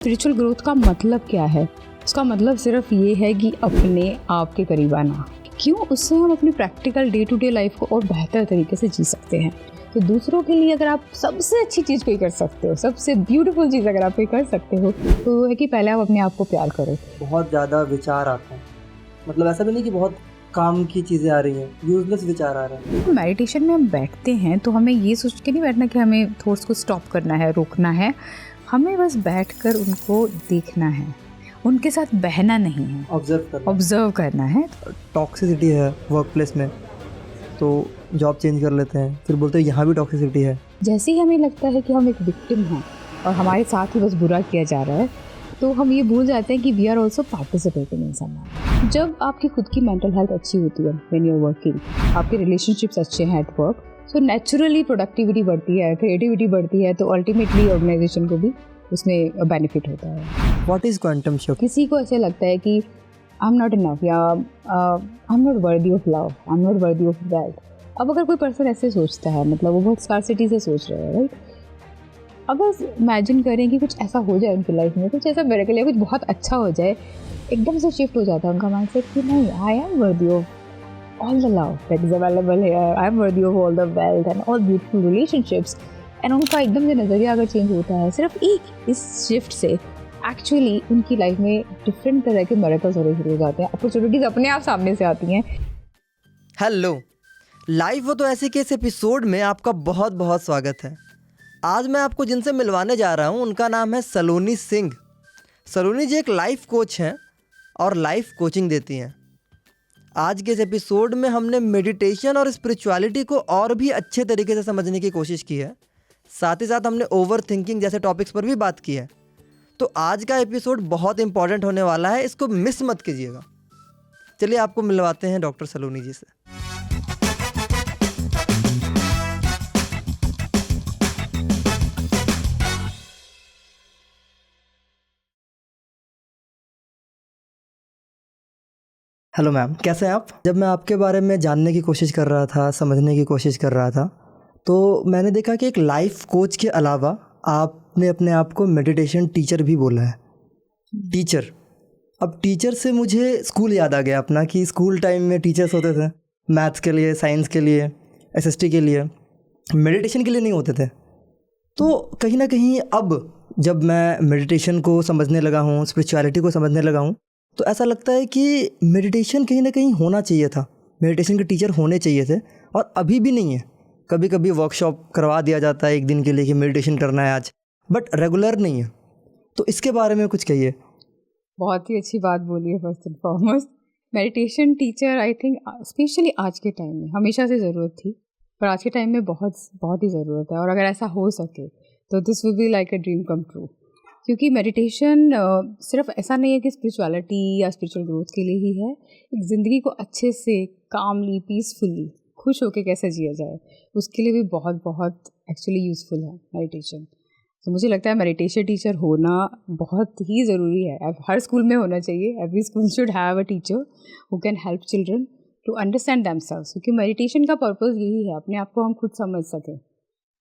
Spiritual growth का मतलब क्या है? उसका मतलब सिर्फ ये है कि अपने आप के करीब आना। क्यों? उससे हम अपनी practical day to day life को और बेहतर तरीके से जी सकते हैं। तो दूसरों के लिए अगर आप सबसे अच्छी चीज़ कोई कर सकते हो, सबसे ब्यूटीफुल चीज़ अगर आप कोई कर सकते हो, तो वो है कि पहले आप अपने आप को प्यार करो। बहुत ज़्यादा विचार आते हैं, मतलब ऐसा भी नहीं कि बहुत काम की चीज़ें आ रही हैं, यूजलेस विचार आ रहे हैं। मेडिटेशन में हम बैठते हैं तो हमें ये सोच के नहीं बैठना कि हमें थॉट्स को स्टॉप करना है, रोकना है। हमें बस बैठकर उनको देखना है, उनके साथ बहना नहीं है, ऑब्जर्व करना है। टॉक्सिसिटी है वर्क प्लेस में, तो जॉब चेंज कर लेते हैं, फिर बोलते हैं यहाँ भी टॉक्सिसिटी है। जैसे ही हमें लगता है कि हम एक विक्टिम हैं और हमारे साथ ही बस बुरा किया जा रहा है, तो हम ये भूल जाते हैं कि we are also participating in some. जब आपकी खुद की मेंटल हेल्थ अच्छी होती है, व्हेन यू आर वर्किंग, आपके रिलेशनशिप्स अच्छे हैं at work, so naturally productivity बढ़ती है, क्रिएटिविटी बढ़ती है, तो अल्टीमेटली ऑर्गेनाइजेशन को भी उसमें बेनिफिट होता है। What is quantum shift? किसी को ऐसे लगता है कि आई एम नॉट इनफ, या आई am not worthy of love, I am not worthy of wealth. अब अगर कोई पर्सन ऐसे सोचता है, मतलब वो बहुत स्कार्सिटी से सोच रहे हैं, राइट? अगर इमेजिन करें कि कुछ ऐसा हो जाए उनकी लाइफ में, कुछ ऐसा मिरेकल या कुछ बहुत अच्छा हो जाए, एकदम से शिफ्ट हो जाता है उनका माइंडसेट कि नहीं, I am worthy of all the love that is available here, I am worthy of all the wealth and all beautiful relationships। and उनका एकदम से नज़रिया अगर चेंज होता है सिर्फ एक इस शिफ्ट से, एक्चुअली उनकी लाइफ में डिफरेंट तरह के मिरेकल्स होने शुरू हो जाते हैं, अपॉर्चुनिटीज अपने आप सामने से आती हैं। हेलो, लाइव हो तो ऐसे के इस एपिसोड में आपका बहुत बहुत स्वागत है। आज मैं आपको जिनसे मिलवाने जा रहा हूँ उनका नाम है सलोनी सिंह। सलोनी जी एक लाइफ कोच हैं और लाइफ कोचिंग देती हैं। आज के इस एपिसोड में हमने मेडिटेशन और स्पिरिचुअलिटी को और भी अच्छे तरीके से समझने की कोशिश की है। साथ ही साथ हमने ओवर थिंकिंग जैसे टॉपिक्स पर भी बात की है। तो आज का एपिसोड बहुत इंपॉर्टेंट होने वाला है, इसको मिस मत कीजिएगा। चलिए आपको मिलवाते हैं डॉक्टर सलोनी जी से। हेलो मैम, कैसे हैं आप? जब मैं आपके बारे में जानने की कोशिश कर रहा था, समझने की कोशिश कर रहा था, तो मैंने देखा कि एक लाइफ कोच के अलावा आपने अपने आप को मेडिटेशन टीचर भी बोला है। टीचर, अब टीचर से मुझे स्कूल याद आ गया अपना, कि स्कूल टाइम में टीचर्स होते थे मैथ्स के लिए, साइंस के लिए, एसएसटी के लिए, मेडिटेशन के लिए नहीं होते थे। तो कहीं ना कहीं अब जब मैं मेडिटेशन को समझने लगा हूँ, स्पिरिचुअलिटी को समझने लगा हूँ, तो ऐसा लगता है कि मेडिटेशन कहीं ना कहीं होना चाहिए था, मेडिटेशन के टीचर होने चाहिए थे, और अभी भी नहीं है। कभी कभी वर्कशॉप करवा दिया जाता है एक दिन के लिए कि मेडिटेशन करना है आज, बट रेगुलर नहीं है। तो इसके बारे में कुछ कहिए। बहुत ही अच्छी बात बोली है। First and foremost, meditation teacher I think specially आज के टाइम में हमेशा से ज़रूरत थी, पर आज के टाइम में बहुत बहुत ही ज़रूरत है। और अगर ऐसा हो सके तो this will be like a dream come true. क्योंकि मेडिटेशन सिर्फ ऐसा नहीं है कि स्पिरिचुअलिटी या स्पिरिचुअल ग्रोथ के लिए ही है। एक ज़िंदगी को अच्छे से, कामली, पीसफुली, खुश होकर कैसे जिया जाए, उसके लिए भी बहुत बहुत एक्चुअली यूज़फुल है मेडिटेशन। तो मुझे लगता है मेडिटेशन टीचर होना बहुत ही ज़रूरी है। अब हर स्कूल में होना चाहिए। Every school should have a teacher who can help children to understand themselves. क्योंकि मेडिटेशन का पर्पज़ यही है, अपने आप को हम खुद समझ सकें।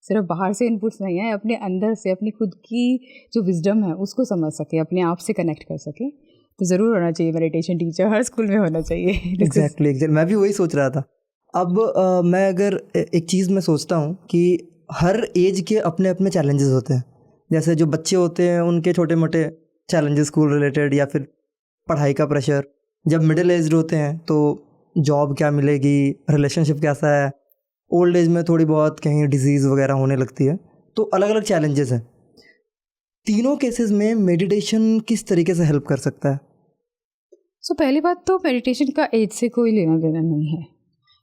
सिर्फ बाहर से इनपुट्स नहीं है, अपने अंदर से अपनी खुद की जो विजडम है उसको समझ सके, अपने आप से कनेक्ट कर सके। तो ज़रूर होना चाहिए मेडिटेशन टीचर, हर स्कूल में होना चाहिए। एग्जैक्टली, मैं भी वही सोच रहा था। अब मैं अगर एक चीज़ मैं सोचता हूँ कि हर एज के अपने अपने चैलेंजेस होते हैं। जैसे जो बच्चे होते हैं उनके छोटे मोटे चैलेंजेस स्कूल रिलेटेड या फिर पढ़ाई का प्रेशर। जब मिडिल एज होते हैं तो जॉब क्या मिलेगी, रिलेशनशिप कैसा है, ओल्ड एज में थोड़ी बहुत कहीं डिजीज़ वगैरह होने लगती है। तो अलग अलग चैलेंजेस हैं। तीनों केसेस में मेडिटेशन किस तरीके से हेल्प कर सकता है? सो पहली बात तो मेडिटेशन का एज से कोई लेना देना नहीं है।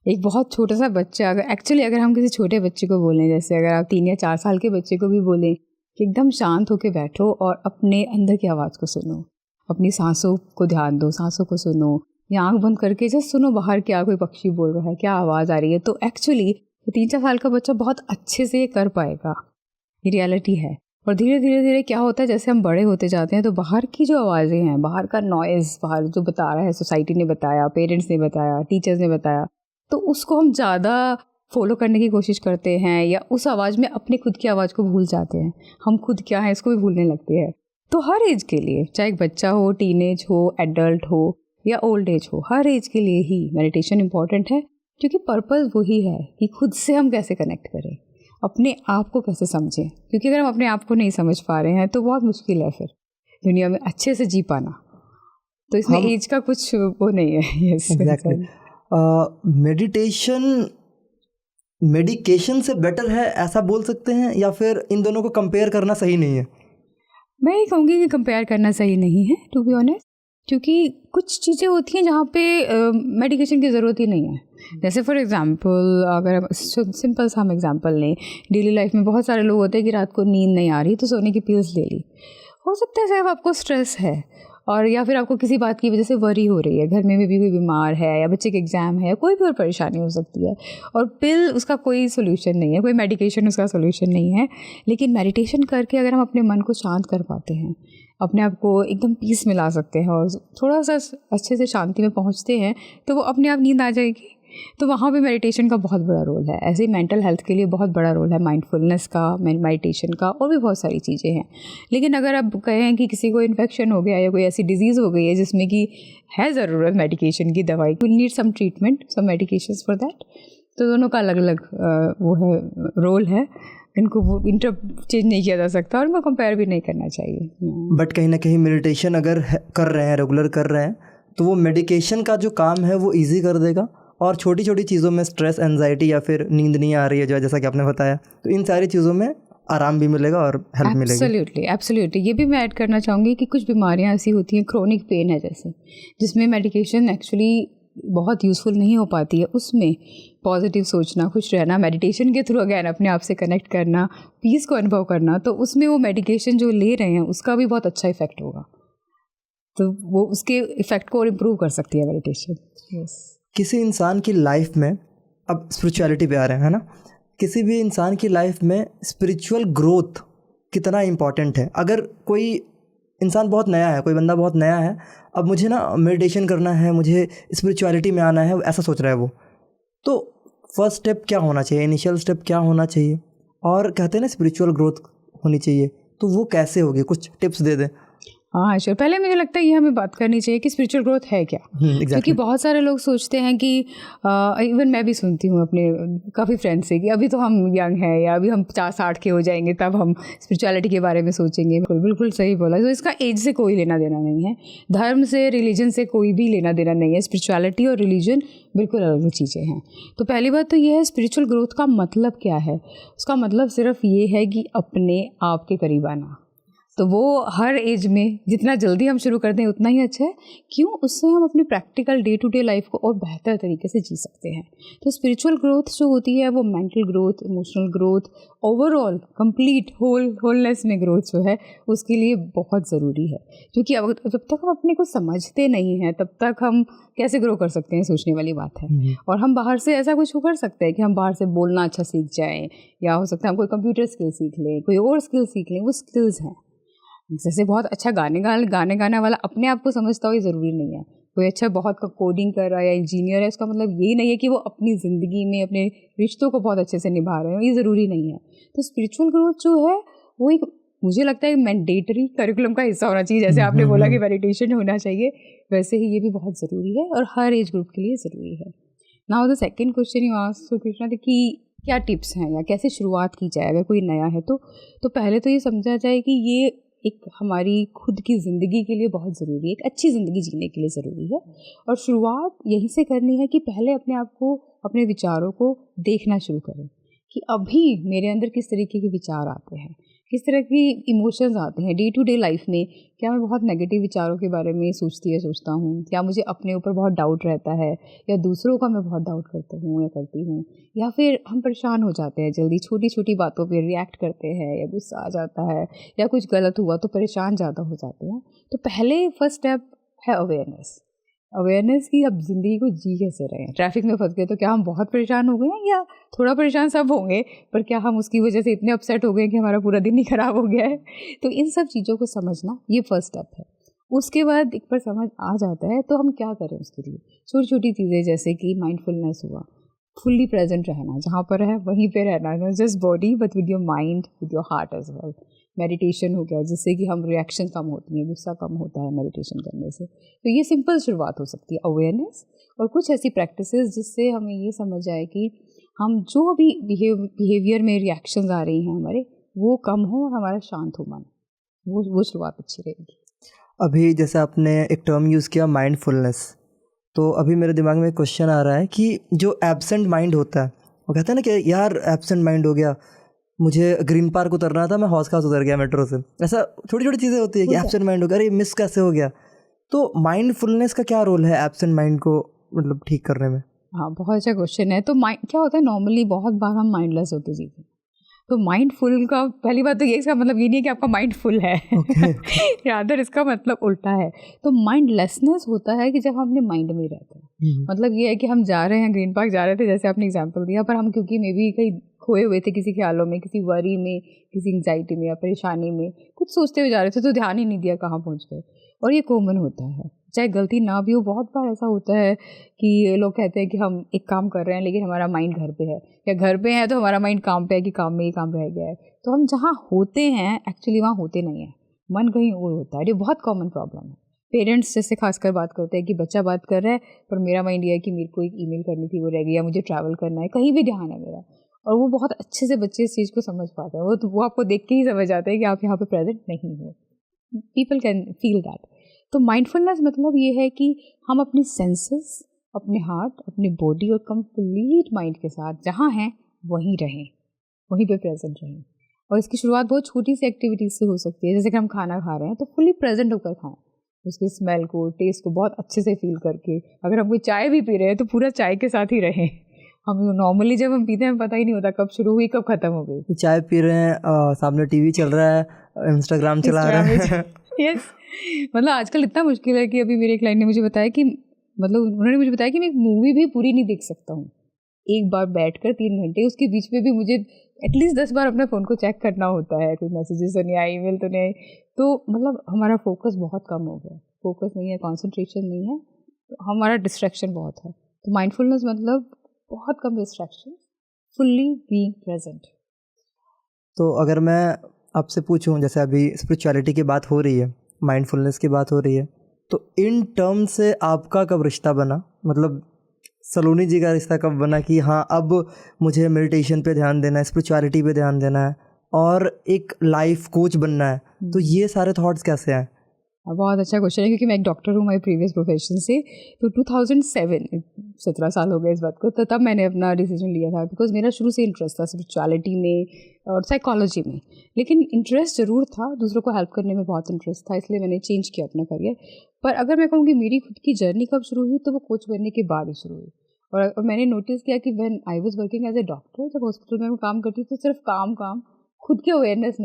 एक बहुत छोटा सा बच्चा अगर हम किसी छोटे बच्चे को बोलें, जैसे अगर आप 3 या 4 साल के बच्चे को भी बोलें कि एकदम शांत होकर बैठो और अपने अंदर की आवाज़ को सुनो, अपनी सांसों को ध्यान दो, सांसों को सुनो, या आँख बंद करके जस्ट सुनो बाहर क्या कोई पक्षी बोल रहा है, क्या आवाज़ आ रही है, तो एक्चुअली 3-4 साल का बच्चा बहुत अच्छे से ये कर पाएगा। ये रियलिटी है। और धीरे धीरे क्या होता है, जैसे हम बड़े होते जाते हैं तो बाहर की जो आवाज़ें हैं, बाहर का नॉइज़, बाहर जो बता रहा है, सोसाइटी ने बताया, पेरेंट्स ने बताया, टीचर्स ने बताया, तो उसको हम ज़्यादा फॉलो करने की कोशिश करते हैं, या उस आवाज़ में अपनी खुद की आवाज़ को भूल जाते हैं। हम खुद क्या हैं इसको भी भूलने लगते हैं। तो हर एज के लिए, चाहे एक बच्चा हो, टीनेज हो, एडल्ट हो या ओल्ड एज हो, हर एज के लिए ही मेडिटेशन इम्पॉर्टेंट है, क्योंकि पर्पस वही है कि खुद से हम कैसे कनेक्ट करें, अपने आप को कैसे समझें। क्योंकि अगर हम अपने आप को नहीं समझ पा रहे हैं तो बहुत मुश्किल है फिर दुनिया में अच्छे से जी पाना। तो इसमें एज का कुछ वो नहीं है। Yes, exactly. मेडिटेशन मेडिकेशन से बेटर है ऐसा बोल सकते हैं, या फिर इन दोनों को कंपेयर करना सही नहीं है? मैं ये कहूँगी कि कंपेयर करना सही नहीं है, टू बी ऑनेस्ट, क्योंकि कुछ चीज़ें होती हैं जहाँ पे मेडिकेशन की ज़रूरत ही नहीं है। जैसे फॉर एग्जांपल, अगर सिंपल सा हम एग्जांपल लें, डेली लाइफ में बहुत सारे लोग होते हैं कि रात को नींद नहीं आ रही तो सोने की पिल्स ले ली। हो सकता है सिर्फ आपको स्ट्रेस है, और या फिर आपको किसी बात की वजह से वरी हो रही है, घर में भी कोई बीमार है या बच्चे के एग्ज़ाम है, कोई भी और परेशानी हो सकती है, और पिल उसका कोई सोल्यूशन नहीं है, कोई मेडिकेशन उसका सोल्यूशन नहीं है। लेकिन मेडिटेशन करके अगर हम अपने मन को शांत कर पाते हैं, अपने आप को एकदम पीस मिला सकते हैं और थोड़ा सा अच्छे से शांति में पहुंचते हैं, तो वो अपने आप नींद आ जाएगी। तो वहाँ पे मेडिटेशन का बहुत बड़ा रोल है। ऐसे ही मेंटल हेल्थ के लिए बहुत बड़ा रोल है माइंडफुलनेस का, मेडिटेशन का, और भी बहुत सारी चीज़ें हैं। लेकिन अगर आप कहें कि किसी को इन्फेक्शन हो गया या कोई ऐसी डिजीज़ हो गई है जिसमें कि है ज़रूरत मेडिकेशन की, दवाई, will need some treatment, some medications for that, तो दोनों का अलग अलग वो है, रोल है। इनको वो इंटरचेंज नहीं किया जा सकता और इनको कंपेयर भी नहीं करना चाहिए। बट कहीं ना कहीं मेडिटेशन अगर कर रहे हैं, रेगुलर कर रहे हैं, तो वो मेडिकेशन का जो काम है वो ईजी कर देगा, और छोटी छोटी चीज़ों में स्ट्रेस, एंजाइटी या फिर नींद नहीं आ रही है जो, जैसा कि आपने बताया, तो इन सारी चीज़ों में आराम भी मिलेगा और हेल्प मिलेगी। एब्सोल्युटली। ये भी मैं ऐड करना चाहूँगी कि कुछ बीमारियाँ ऐसी होती हैं, क्रोनिक पेन है जैसे, जिसमें मेडिकेशन एक्चुअली बहुत यूज़फुल नहीं हो पाती है। उसमें पॉजिटिव सोचना, खुश रहना, मेडिटेशन के थ्रू अगैन अपने आप से कनेक्ट करना, पीस को अनुभव करना, तो उसमें वो मेडिकेशन जो ले रहे हैं उसका भी बहुत अच्छा इफेक्ट होगा। तो वो उसके इफेक्ट को और इम्प्रूव कर सकती है मेडिटेशन। यस। किसी इंसान की लाइफ में, अब स्पिरिचुअलिटी पे आ रहे हैं, है ना, किसी भी इंसान की लाइफ में स्पिरिचुअल ग्रोथ कितना इम्पॉर्टेंट है? अगर कोई इंसान बहुत नया है, कोई बंदा बहुत नया है, अब मुझे ना मेडिटेशन करना है, मुझे स्पिरिचुअलिटी में आना है, ऐसा सोच रहा है वो, तो फर्स्ट स्टेप क्या होना चाहिए, इनिशियल स्टेप क्या होना चाहिए? और कहते हैं ना स्पिरिचुअल ग्रोथ होनी चाहिए, तो वो कैसे होगी? कुछ टिप्स दे दें। हाँ श्योर। पहले मुझे लगता है ये हमें बात करनी चाहिए कि स्पिरिचुअल ग्रोथ है क्या। exactly. क्योंकि बहुत सारे लोग सोचते हैं कि इवन मैं भी सुनती हूँ अपने काफ़ी फ्रेंड्स से कि अभी तो हम यंग हैं, या अभी हम 50-60 के हो जाएंगे तब हम स्पिरिचुअलिटी के बारे में सोचेंगे। बिल्कुल सही बोला। तो इसका एज से कोई लेना देना नहीं है, धर्म से, रिलीजन से कोई भी लेना देना नहीं है। स्पिरिचुअलिटी और रिलीजन बिल्कुल अलग चीज़ें हैं। तो पहली बात तो ये है, स्पिरिचुअल ग्रोथ का मतलब क्या है? उसका मतलब सिर्फ ये है कि अपने आप के करीब आना। तो वो हर एज में जितना जल्दी हम शुरू कर दें उतना ही अच्छा है। क्यों? उससे हम अपनी practical day to day life को और बेहतर तरीके से जी सकते हैं। तो स्पिरिचुअल ग्रोथ जो होती है वो mental growth, emotional growth, overall complete wholeness में ग्रोथ जो है उसके लिए बहुत ज़रूरी है। क्योंकि अब जब तक हम अपने को समझते नहीं हैं तब तक हम कैसे ग्रो कर सकते हैं, सोचने वाली बात है। और हम बाहर से ऐसा कुछ कर सकते हैं कि हम बाहर से बोलना अच्छा सीख जाएँ, या हो सकता है हम कोई कंप्यूटर स्किल सीख लें, कोई और स्किल सीख लें। वो स्किल्स हैं। जैसे बहुत अच्छा गाने गाने वाला अपने आप को समझता हो ये ज़रूरी नहीं है। कोई अच्छा बहुत कोडिंग कर रहा है या इंजीनियर है, उसका मतलब यही नहीं है कि वो अपनी ज़िंदगी में अपने रिश्तों को बहुत अच्छे से निभा रहे हो, ये ज़रूरी नहीं है। तो स्पिरिचुअल ग्रोथ जो है वो एक, मुझे लगता है, मैंडेटरी करिकुलम का हिस्सा होना चाहिए। जैसे आपने बोला कि मेडिटेशन होना चाहिए, वैसे ही ये भी बहुत ज़रूरी है और हर एज ग्रुप के लिए ज़रूरी है। Now the second question you asked Krishna कि क्या टिप्स हैं या कैसे शुरुआत की जाए अगर कोई नया है। तो पहले तो ये समझा जाए कि ये एक हमारी खुद की ज़िंदगी के लिए बहुत ज़रूरी है, एक अच्छी ज़िंदगी जीने के लिए ज़रूरी है। और शुरुआत यहीं से करनी है कि पहले अपने आप को, अपने विचारों को देखना शुरू करें कि अभी मेरे अंदर किस तरीके के विचार आते हैं, किस तरह की इमोशंस आते हैं डे टू डे लाइफ में। क्या मैं बहुत नेगेटिव विचारों के बारे में सोचता हूँ? क्या मुझे अपने ऊपर बहुत डाउट रहता है, या दूसरों का मैं बहुत डाउट करता हूँ या करती हूँ? या फिर हम परेशान हो जाते हैं जल्दी, छोटी छोटी बातों पे रिएक्ट करते हैं, या गुस्सा आ जाता है, या कुछ गलत हुआ तो परेशान ज़्यादा हो जाते हैं। तो पहले फर्स्ट स्टेप है अवेयरनेस की अब ज़िंदगी को जी कैसे रहे हैं। ट्रैफिक में फंस गए तो क्या हम बहुत परेशान हो गए हैं, या थोड़ा परेशान सब होंगे, पर क्या हम उसकी वजह से इतने अपसेट हो गए कि हमारा पूरा दिन ही ख़राब हो गया है? तो इन सब चीज़ों को समझना ये फर्स्ट स्टेप है। उसके बाद एक बार समझ आ जाता है तो हम क्या करें उसके लिए। छोटी छोटी चीज़ें जैसे कि माइंडफुलनेस हुआ, फुल्ली प्रेजेंट रहना, जहाँ पर है वहीं पे रहना, not just body but with your mind, with your heart as well. Meditation हो गया जिससे कि हम रिएक्शन कम होती हैं, गुस्सा कम होता है मेडिटेशन करने से। तो ये सिंपल शुरुआत हो सकती है, अवेयरनेस और कुछ ऐसी प्रैक्टिसेस जिससे हमें ये समझ आए कि हम जो भी बिहेवियर में रिएक्शंस आ रही हैं हमारे, वो कम हो और हमारा शांत हो मन, वो शुरुआत अच्छी रहेगी। अभी जैसे आपने एक टर्म यूज़ किया माइंडफुलनेस, तो अभी मेरे दिमाग में एक क्वेश्चन आ रहा है कि जो एब्सेंट माइंड होता है, वो कहते हैं ना कि यार एब्सेंट माइंड हो गया, मुझे ग्रीन पार्क उतरना था, मैं हौस खास उतर गया मेट्रो से। ऐसा छोटी छोटी चीज़ें होती है कि एब्सेंट माइंड हो गया, अरे मिस कैसे हो गया। तो माइंडफुलनेस का क्या रोल है एब्सेंट माइंड को मतलब ठीक करने में? हाँ, बहुत अच्छा क्वेश्चन है। तो माइंड क्या होता है, नॉर्मली बहुत बार हम माइंडलेस होते जीते। तो माइंडफुल का पहली बात तो ये, इसका मतलब ये नहीं है कि आपका माइंड फुल है, रादर इसका मतलब उल्टा है। तो माइंडलेसनेस होता है कि जब हम अपने माइंड में रहते हैं। मतलब ये है कि हम जा रहे हैं, ग्रीन पार्क जा रहे थे जैसे आपने एग्जांपल दिया, पर हम क्योंकि मे बी कहीं खोए हुए थे किसी ख्यालों में, किसी वरी में, किसी एंग्जाइटी में या परेशानी में, कुछ सोचते हुए जा रहे थे तो ध्यान ही नहीं दिया कहाँ पहुँच गए। और ये कॉमन होता है, चाहे गलती ना भी हो। बहुत बार ऐसा होता है कि लोग कहते हैं कि हम एक काम कर रहे हैं लेकिन हमारा माइंड घर पे है, या घर पे है तो हमारा माइंड काम पे है कि काम में ही काम रह गया है। तो हम जहाँ होते हैं एक्चुअली वहाँ होते नहीं हैं, मन कहीं और होता है। ये बहुत कॉमन प्रॉब्लम है। पेरेंट्स जैसे खासकर बात करते हैं कि बच्चा बात कर रहा है पर मेरा माइंड ये है कि मेरे को एक ईमेल करनी थी वो रह गई, या मुझे ट्रैवल करना है, कहीं भी ध्यान है मेरा। और वो बहुत अच्छे से बच्चे इस चीज़ को समझ पाते हैं, वो आपको देख के ही समझ आते हैं कि आप यहाँ पे प्रेजेंट नहीं हो। People can feel that. तो माइंडफुलनेस मतलब ये है कि हम अपनी सेंसेस, अपने हार्ट, अपनी बॉडी और कंप्लीट माइंड के साथ जहाँ हैं वहीं रहें, वहीं पे प्रेजेंट रहें। और इसकी शुरुआत बहुत छोटी सी एक्टिविटीज से हो सकती है। जैसे कि हम खाना खा रहे हैं तो फुली प्रेजेंट होकर खाएं, उसकी स्मेल को, टेस्ट को बहुत अच्छे से फील करके। अगर हम कोई चाय भी पी रहे हैं तो पूरा चाय के साथ ही रहें। हम नॉर्मली जब हम पीते हैं पता ही नहीं होता कब शुरू हुई कब खत्म हो गई। चाय पी रहे हैं, सामने टीवी चल रहा है, इंस्टाग्राम चला रहे हैं। यस, मतलब आजकल इतना मुश्किल है कि अभी मेरे क्लाइंट ने मुझे बताया कि मतलब उन्होंने मुझे बताया कि मैं एक मूवी भी पूरी नहीं देख सकता हूँ एक बार बैठकर 3 घंटे। उसके बीच में भी मुझे एटलीस्ट 10 बार अपने फ़ोन को चेक करना होता है, कोई मैसेजेस तो नहीं आए, ईमेल तो नहीं आई। तो मतलब हमारा फोकस बहुत कम हो गया, फोकस नहीं है, कॉन्सेंट्रेशन नहीं है, तो हमारा डिस्ट्रैक्शन बहुत है। तो माइंडफुलनेस मतलब बहुत कम डिस्ट्रैक्शन, फुल्ली बीइंग प्रेजेंट। तो अगर मैं आपसे पूछूं, जैसे अभी स्पिरिचुअलिटी की बात हो रही है, माइंडफुलनेस की बात हो रही है, तो इन टर्म से आपका कब रिश्ता बना? मतलब सलोनी जी का रिश्ता कब बना कि हाँ अब मुझे मेडिटेशन पे ध्यान देना है, स्पिरिचुअलिटी पे ध्यान देना है और एक लाइफ कोच बनना है, तो ये सारे थॉट्स कैसे आए? बहुत अच्छा क्वेश्चन है क्योंकि मैं एक डॉक्टर हूँ माई प्रीवियस प्रोफेशन से। तो 2007, 17 साल हो गए इस बात को, तो तब मैंने अपना डिसीजन लिया था। बिकॉज मेरा शुरू से इंटरेस्ट था स्पिरिचुअलिटी में और साइकोलॉजी में, लेकिन इंटरेस्ट ज़रूर था, दूसरों को हेल्प करने में बहुत इंटरेस्ट था, इसलिए मैंने चेंज किया अपना करियर। पर अगर मैं कहूँ कि मेरी खुद की जर्नी कब शुरू हुई, तो वो कोच बनने के बाद ही शुरू हुई। और मैंने नोटिस किया कि when I was working as a doctor, जब हॉस्पिटल में मैं काम करती थी तो सिर्फ काम, खुद की अवेयरनेस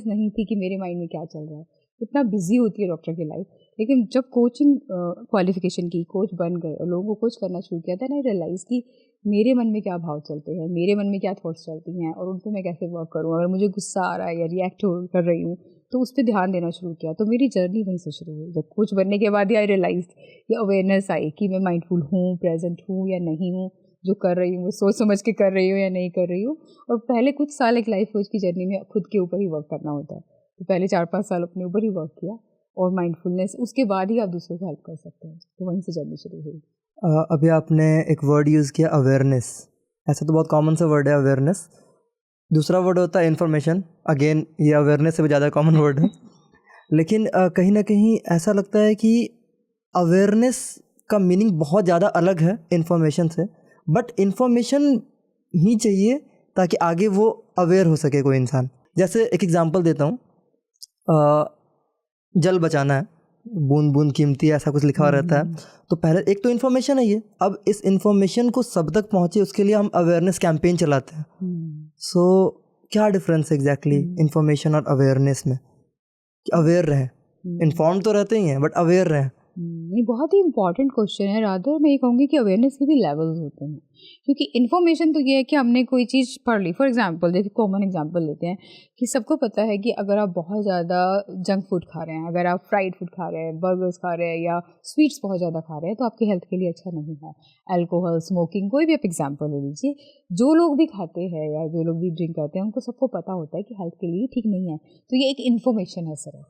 नहीं थी कि मेरे माइंड में क्या चल रहा है। इतना बिजी होती है डॉक्टर की लाइफ। लेकिन जब कोचिंग क्वालिफिकेशन की, कोच बन गए और लोगों को कोच करना शुरू किया था ना, रियलाइज़ कि मेरे मन में क्या भाव चलते हैं, मेरे मन में क्या थॉट्स चलती हैं और उन पर मैं कैसे वर्क करूँ। अगर मुझे गुस्सा आ रहा है या रिएक्ट कर रही हूँ तो उस पर ध्यान देना शुरू किया। तो मेरी जर्नी वहीं से शुरू हुई। जब कोच बनने के बाद ही आई रियलाइज, ये अवेयरनेस आई कि मैं माइंडफुल हूँ, प्रेजेंट हूँ या नहीं हूँ, जो कर रही हूँ वो सोच समझ के कर रही हूँ या नहीं कर रही हूँ। और पहले कुछ साल एक लाइफ कोच की जर्नी में खुद के ऊपर ही वर्क करना होता है। तो पहले 4-5 साल अपने ऊपर ही वर्क किया और माइंडफुलनेस, उसके बाद ही आप दूसरों को हेल्प कर सकते हैं। तो वहीं से जर्नी शुरू हुई। अभी आपने एक वर्ड यूज़ किया अवेयरनेस, ऐसा तो बहुत कॉमन सा वर्ड है अवेयरनेस। दूसरा वर्ड होता है इन्फॉर्मेशन, अगेन ये अवेयरनेस से भी ज़्यादा कॉमन वर्ड है। लेकिन कहीं ना कहीं ऐसा लगता है कि अवेयरनेस का मीनिंग बहुत ज़्यादा अलग है इन्फॉर्मेशन से, बट इन्फॉर्मेशन ही चाहिए ताकि आगे वो अवेयर हो सके कोई इंसान। जैसे एक एग्जांपल देता हूँ, जल बचाना है, बूंद बूंद कीमती है, ऐसा कुछ लिखा हुआ रहता है। तो पहले एक तो इन्फॉर्मेशन है ये, अब इस इन्फॉर्मेशन को सब तक पहुँचे उसके लिए हम अवेयरनेस कैंपेन चलाते हैं। सो क्या डिफरेंस है एग्जैक्टली इन्फॉर्मेशन और अवेयरनेस में? अवेयर रहें, इन्फॉर्म तो रहते ही हैं बट अवेयर रहें। ये बहुत ही इंपॉर्टेंट क्वेश्चन है। रादर मैं ये कहूँगी कि अवेयरनेस के भी लेवल्स होते हैं, क्योंकि इन्फॉर्मेशन तो ये है कि हमने कोई चीज़ पढ़ ली। फॉर एग्जांपल देखिए, कॉमन एग्जांपल लेते हैं कि सबको पता है कि अगर आप बहुत ज़्यादा जंक फूड खा रहे हैं, अगर आप फ्राइड फूड खा रहे हैं, बर्गर्स खा रहे हैं या स्वीट्स बहुत ज़्यादा खा रहे हैं, तो आपकी हेल्थ के लिए अच्छा नहीं है। अल्कोहल, स्मोकिंग, कोई भी आप एग्जाम्पल ले लीजिए, जो लोग भी खाते हैं या जो लोग भी ड्रिंक करते हैं उनको सबको पता होता है कि हेल्थ के लिए ठीक नहीं है। तो ये एक इन्फॉर्मेशन है सिर्फ,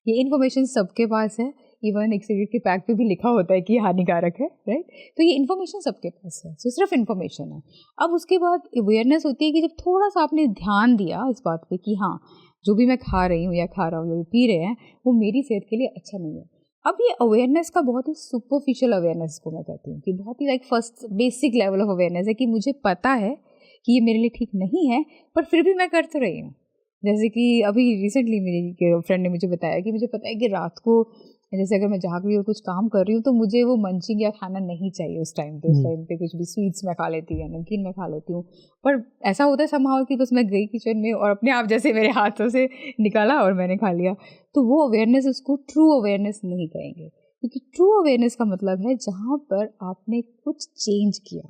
ये इन्फॉर्मेशन सबके पास है। इवन एक सिगरेट के पैक पे भी लिखा होता है कि ये हानिकारक है, राइट। तो ये इन्फॉर्मेशन सबके पास है, तो सिर्फ इन्फॉर्मेशन है। अब उसके बाद अवेयरनेस होती है कि जब थोड़ा सा आपने ध्यान दिया इस बात पे कि हाँ, जो भी मैं खा रही हूँ या खा रहा हूँ या पी रहे हैं वो मेरी सेहत के लिए अच्छा नहीं है। अब ये अवेयरनेस का बहुत ही सुपरफिशियल अवेयरनेस को मैं कहती हूँ कि बहुत ही like first basic level of awareness है कि मुझे पता है कि ये मेरे लिए ठीक नहीं है, पर फिर भी मैं कर तो रही हूँ। जैसे कि अभी रिसेंटली मेरी फ्रेंड ने मुझे बताया कि मुझे पता है कि रात को जैसे अगर मैं जाग रही हूँ कुछ काम कर रही हूँ तो मुझे वो मंचिंग या खाना नहीं चाहिए उस टाइम पे। उस टाइम पे कुछ भी स्वीट्स मैं खा लेती हूँ, नमकीन मैं खा लेती हूँ, पर ऐसा होता है समहाउ कि बस मैं गई किचन में और अपने आप जैसे मेरे हाथों से निकाला और मैंने खा लिया। तो वो अवेयरनेस, उसको ट्रू अवेयरनेस नहीं कहेंगे, क्योंकि ट्रू अवेयरनेस का मतलब है जहाँ पर आपने कुछ चेंज किया।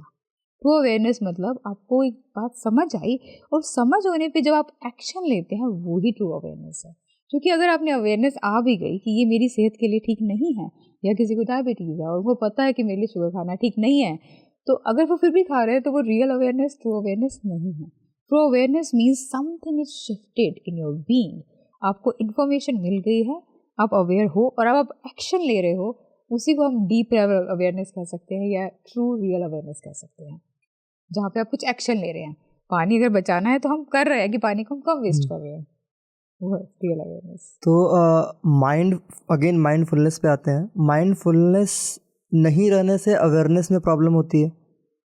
ट्रू अवेयरनेस मतलब आपको एक बात समझ आई और समझ होने पे जब आप एक्शन लेते हैं वो ही ट्रू अवेयरनेस है। क्योंकि अगर आपने अवेयरनेस आ भी गई कि ये मेरी सेहत के लिए ठीक नहीं है, या किसी को डायबिटीज़ है और वो पता है कि मेरे लिए शुगर खाना ठीक नहीं है, तो अगर वो फिर भी खा रहे हैं तो वो रियल अवेयरनेस, ट्रू अवेयरनेस नहीं है। True awareness means something is shifted in your being. आपको इन्फॉर्मेशन मिल गई है, आप अवेयर हो और अब आप एक्शन ले रहे हो, उसी को हम डीप अवेयरनेस कह सकते हैं या ट्रू रियल अवेयरनेस कह सकते हैं, जहाँ पे आप कुछ एक्शन ले रहे हैं। पानी अगर बचाना है तो हम कर रहे हैं कि पानी को हम कम वेस्ट कर रहे हैं, वो है रियल अवेयरनेस। तो माइंडफुलनेस पे आते हैं। माइंडफुलनेस नहीं रहने से अवेयरनेस में प्रॉब्लम होती है,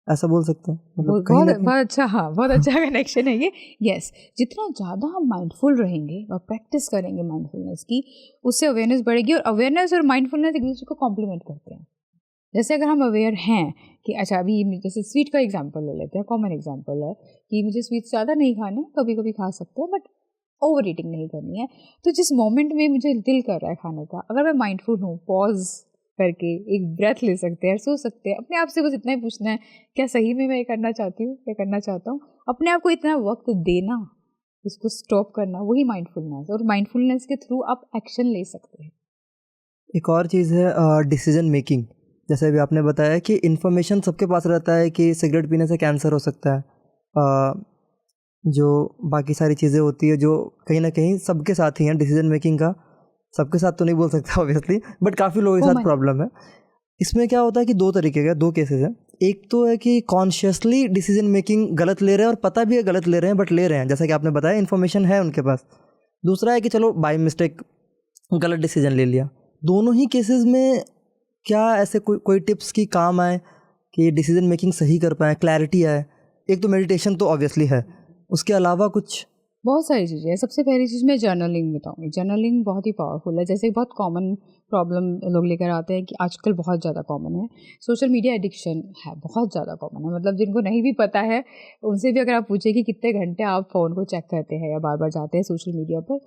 ऐसा बोल सकते हैं, मतलब कहीं ना कहीं। बहुत अच्छा, हाँ बहुत अच्छा कनेक्शन है ये। यस, जितना ज़्यादा हम माइंडफुल रहेंगे और प्रैक्टिस करेंगे माइंडफुलनेस की, उससे अवेयरनेस बढ़ेगी। और अवेयरनेस और माइंडफुलनेस एक दूसरे को कॉम्प्लीमेंट करते हैं। जैसे अगर हम अवेयर हैं कि अच्छा अभी जैसे स्वीट का एग्जांपल ले लेते हैं, कॉमन एग्जांपल है कि मुझे स्वीट्स ज़्यादा नहीं खाने, कभी कभी खा सकते हैं बट ओवर ईटिंग नहीं करनी है। तो जिस मोमेंट में मुझे दिल कर रहा है खाने का, अगर मैं माइंडफुल हूँ, पॉज करके एक ब्रेथ ले सकते हैं, सोच सकते हैं, अपने आप से बस इतना ही पूछना है क्या सही में मैं ये करना चाहती हूँ, क्या करना चाहता हूँ। अपने आप को इतना वक्त देना, उसको स्टॉप करना, वही माइंडफुलनेस। और माइंडफुलनेस के थ्रू आप एक्शन ले सकते हैं। एक और चीज़ है डिसीजन मेकिंग। जैसे अभी आपने बताया कि इन्फॉर्मेशन सबके पास रहता है कि सिगरेट पीने से कैंसर हो सकता है, जो बाकी सारी चीज़ें होती है जो कहीं ना कहीं सबके साथ ही हैं। डिसीजन मेकिंग का सबके साथ तो नहीं बोल सकता ऑब्वियसली, बट काफ़ी लोगों के साथ प्रॉब्लम है। इसमें क्या होता है कि दो तरीके का, दो केसेस हैं। एक तो है कि कॉन्शियसली डिसीजन मेकिंग गलत ले रहे हैं और पता भी है गलत ले रहे हैं, बट ले रहे हैं, जैसा कि आपने बताया इन्फॉर्मेशन है उनके पास। दूसरा है कि चलो बाय मिस्टेक गलत डिसीजन ले लिया। दोनों ही केसेस में क्या ऐसे कोई टिप्स की काम आए कि डिसीजन मेकिंग सही कर पाएँ, क्लैरिटी आए? एक तो मेडिटेशन तो ऑब्वियसली है, उसके अलावा कुछ? बहुत सारी चीज़ें हैं। सबसे पहली चीज़ मैं जर्नलिंग बताऊँगी। जर्नलिंग बहुत ही पावरफुल है। जैसे बहुत कॉमन प्रॉब्लम लोग लेकर आते हैं कि आजकल बहुत ज़्यादा कॉमन है, सोशल मीडिया एडिक्शन है, बहुत ज़्यादा कॉमन है। मतलब जिनको नहीं भी पता है उनसे भी अगर आप पूछे कि कितने घंटे आप फ़ोन को चेक करते हैं या बार बार जाते हैं सोशल मीडिया पर,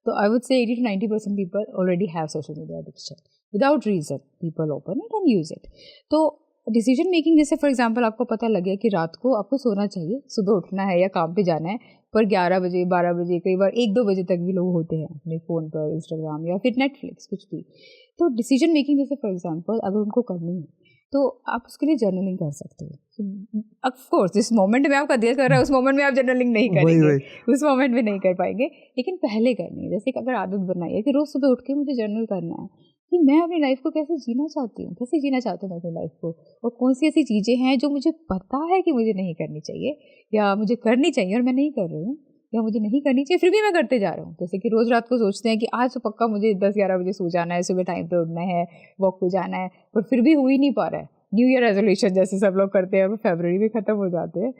तो I would say 80 to 90% people already have social media addiction. Without reason people open it and use it. तो डिसीजन मेकिंग, जैसे फॉर एग्जांपल आपको पता लग गया कि रात को आपको सोना चाहिए, सुबह उठना है या काम पे जाना है, पर 11 बजे 12 बजे कई बार 1-2 बजे तक भी लोग होते हैं अपने फ़ोन पर, इंस्टाग्राम या फिर नेटफ्लिक्स कुछ भी। तो डिसीजन मेकिंग जैसे फॉर एग्जांपल अगर उनको करनी है तो आप उसके लिए जर्नलिंग कर सकते हो। ऑफ कोर्स जिस मोमेंट में आपका दिल कर रहा है उस मोमेंट में आप जर्नलिंग नहीं करेंगे, उस मोमेंट में नहीं कर पाएंगे, लेकिन पहले करनी है। जैसे अगर आदत बनाई है कि रोज़ सुबह उठ के मुझे जर्नल करना है कि मैं अपनी लाइफ को कैसे जीना चाहती हूँ, कैसे जीना चाहती हूँ मैं अपनी लाइफ को, और कौन सी ऐसी चीज़ें हैं जो मुझे पता है कि मुझे नहीं करनी चाहिए या मुझे करनी चाहिए और मैं नहीं कर रही हूँ, या मुझे नहीं करनी चाहिए फिर भी मैं करते जा रहा हूँ। जैसे कि रोज़ रात को सोचते हैं कि आज तो पक्का मुझे 10-11 बजे सो जाना है, सुबह टाइम पे उठना है, वॉक पे जाना है, पर फिर भी हो ही नहीं पा रहा है। न्यू ईयर रेजोल्यूशन जैसे सब लोग करते हैं वो फरवरी में ख़त्म हो जाते हैं।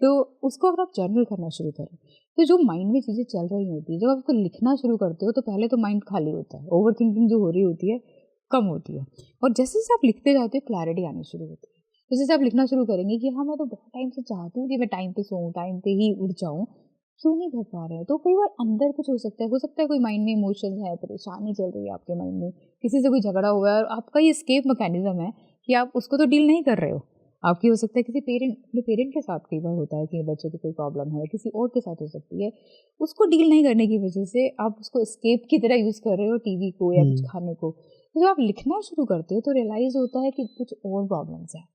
तो उसको अगर आप जर्नल करना शुरू करें तो जो माइंड में चीज़ें चल रही होती है, जब आप उसको लिखना शुरू करते हो तो पहले तो माइंड खाली होता है, ओवर थिंकिंग जो हो रही होती है कम होती है, और जैसे जैसे आप लिखते जाते हो क्लैरिटी आनी शुरू होती है। जैसे जैसे आप लिखना शुरू करेंगे कि हाँ मैं तो बहुत टाइम से चाहती हूँ कि मैं टाइम पे सोऊं, टाइम पे ही उठ जाऊँ, क्यों नहीं कर पा रहे हैं? तो कई बार अंदर कुछ हो सकता है कोई माइंड में इमोशंस है, परेशानी चल रही है आपके माइंड में, किसी से कोई झगड़ा हुआ है और आपका ये एस्केप मैकेनिज्म है कि आप उसको तो डील नहीं कर रहे हो। आपकी हो सकता है किसी अपने पेरेंट के साथ कई बार होता है कि बच्चे को कोई प्रॉब्लम है, किसी और के साथ हो सकती है। उसको डील नहीं करने की वजह से आप उसको एस्केप की तरह यूज़ कर रहे हो टीवी को या कुछ खाने को। तो जब आप लिखना शुरू करते हो तो रियलाइज़ होता है कि कुछ और प्रॉब्लम्स हैं।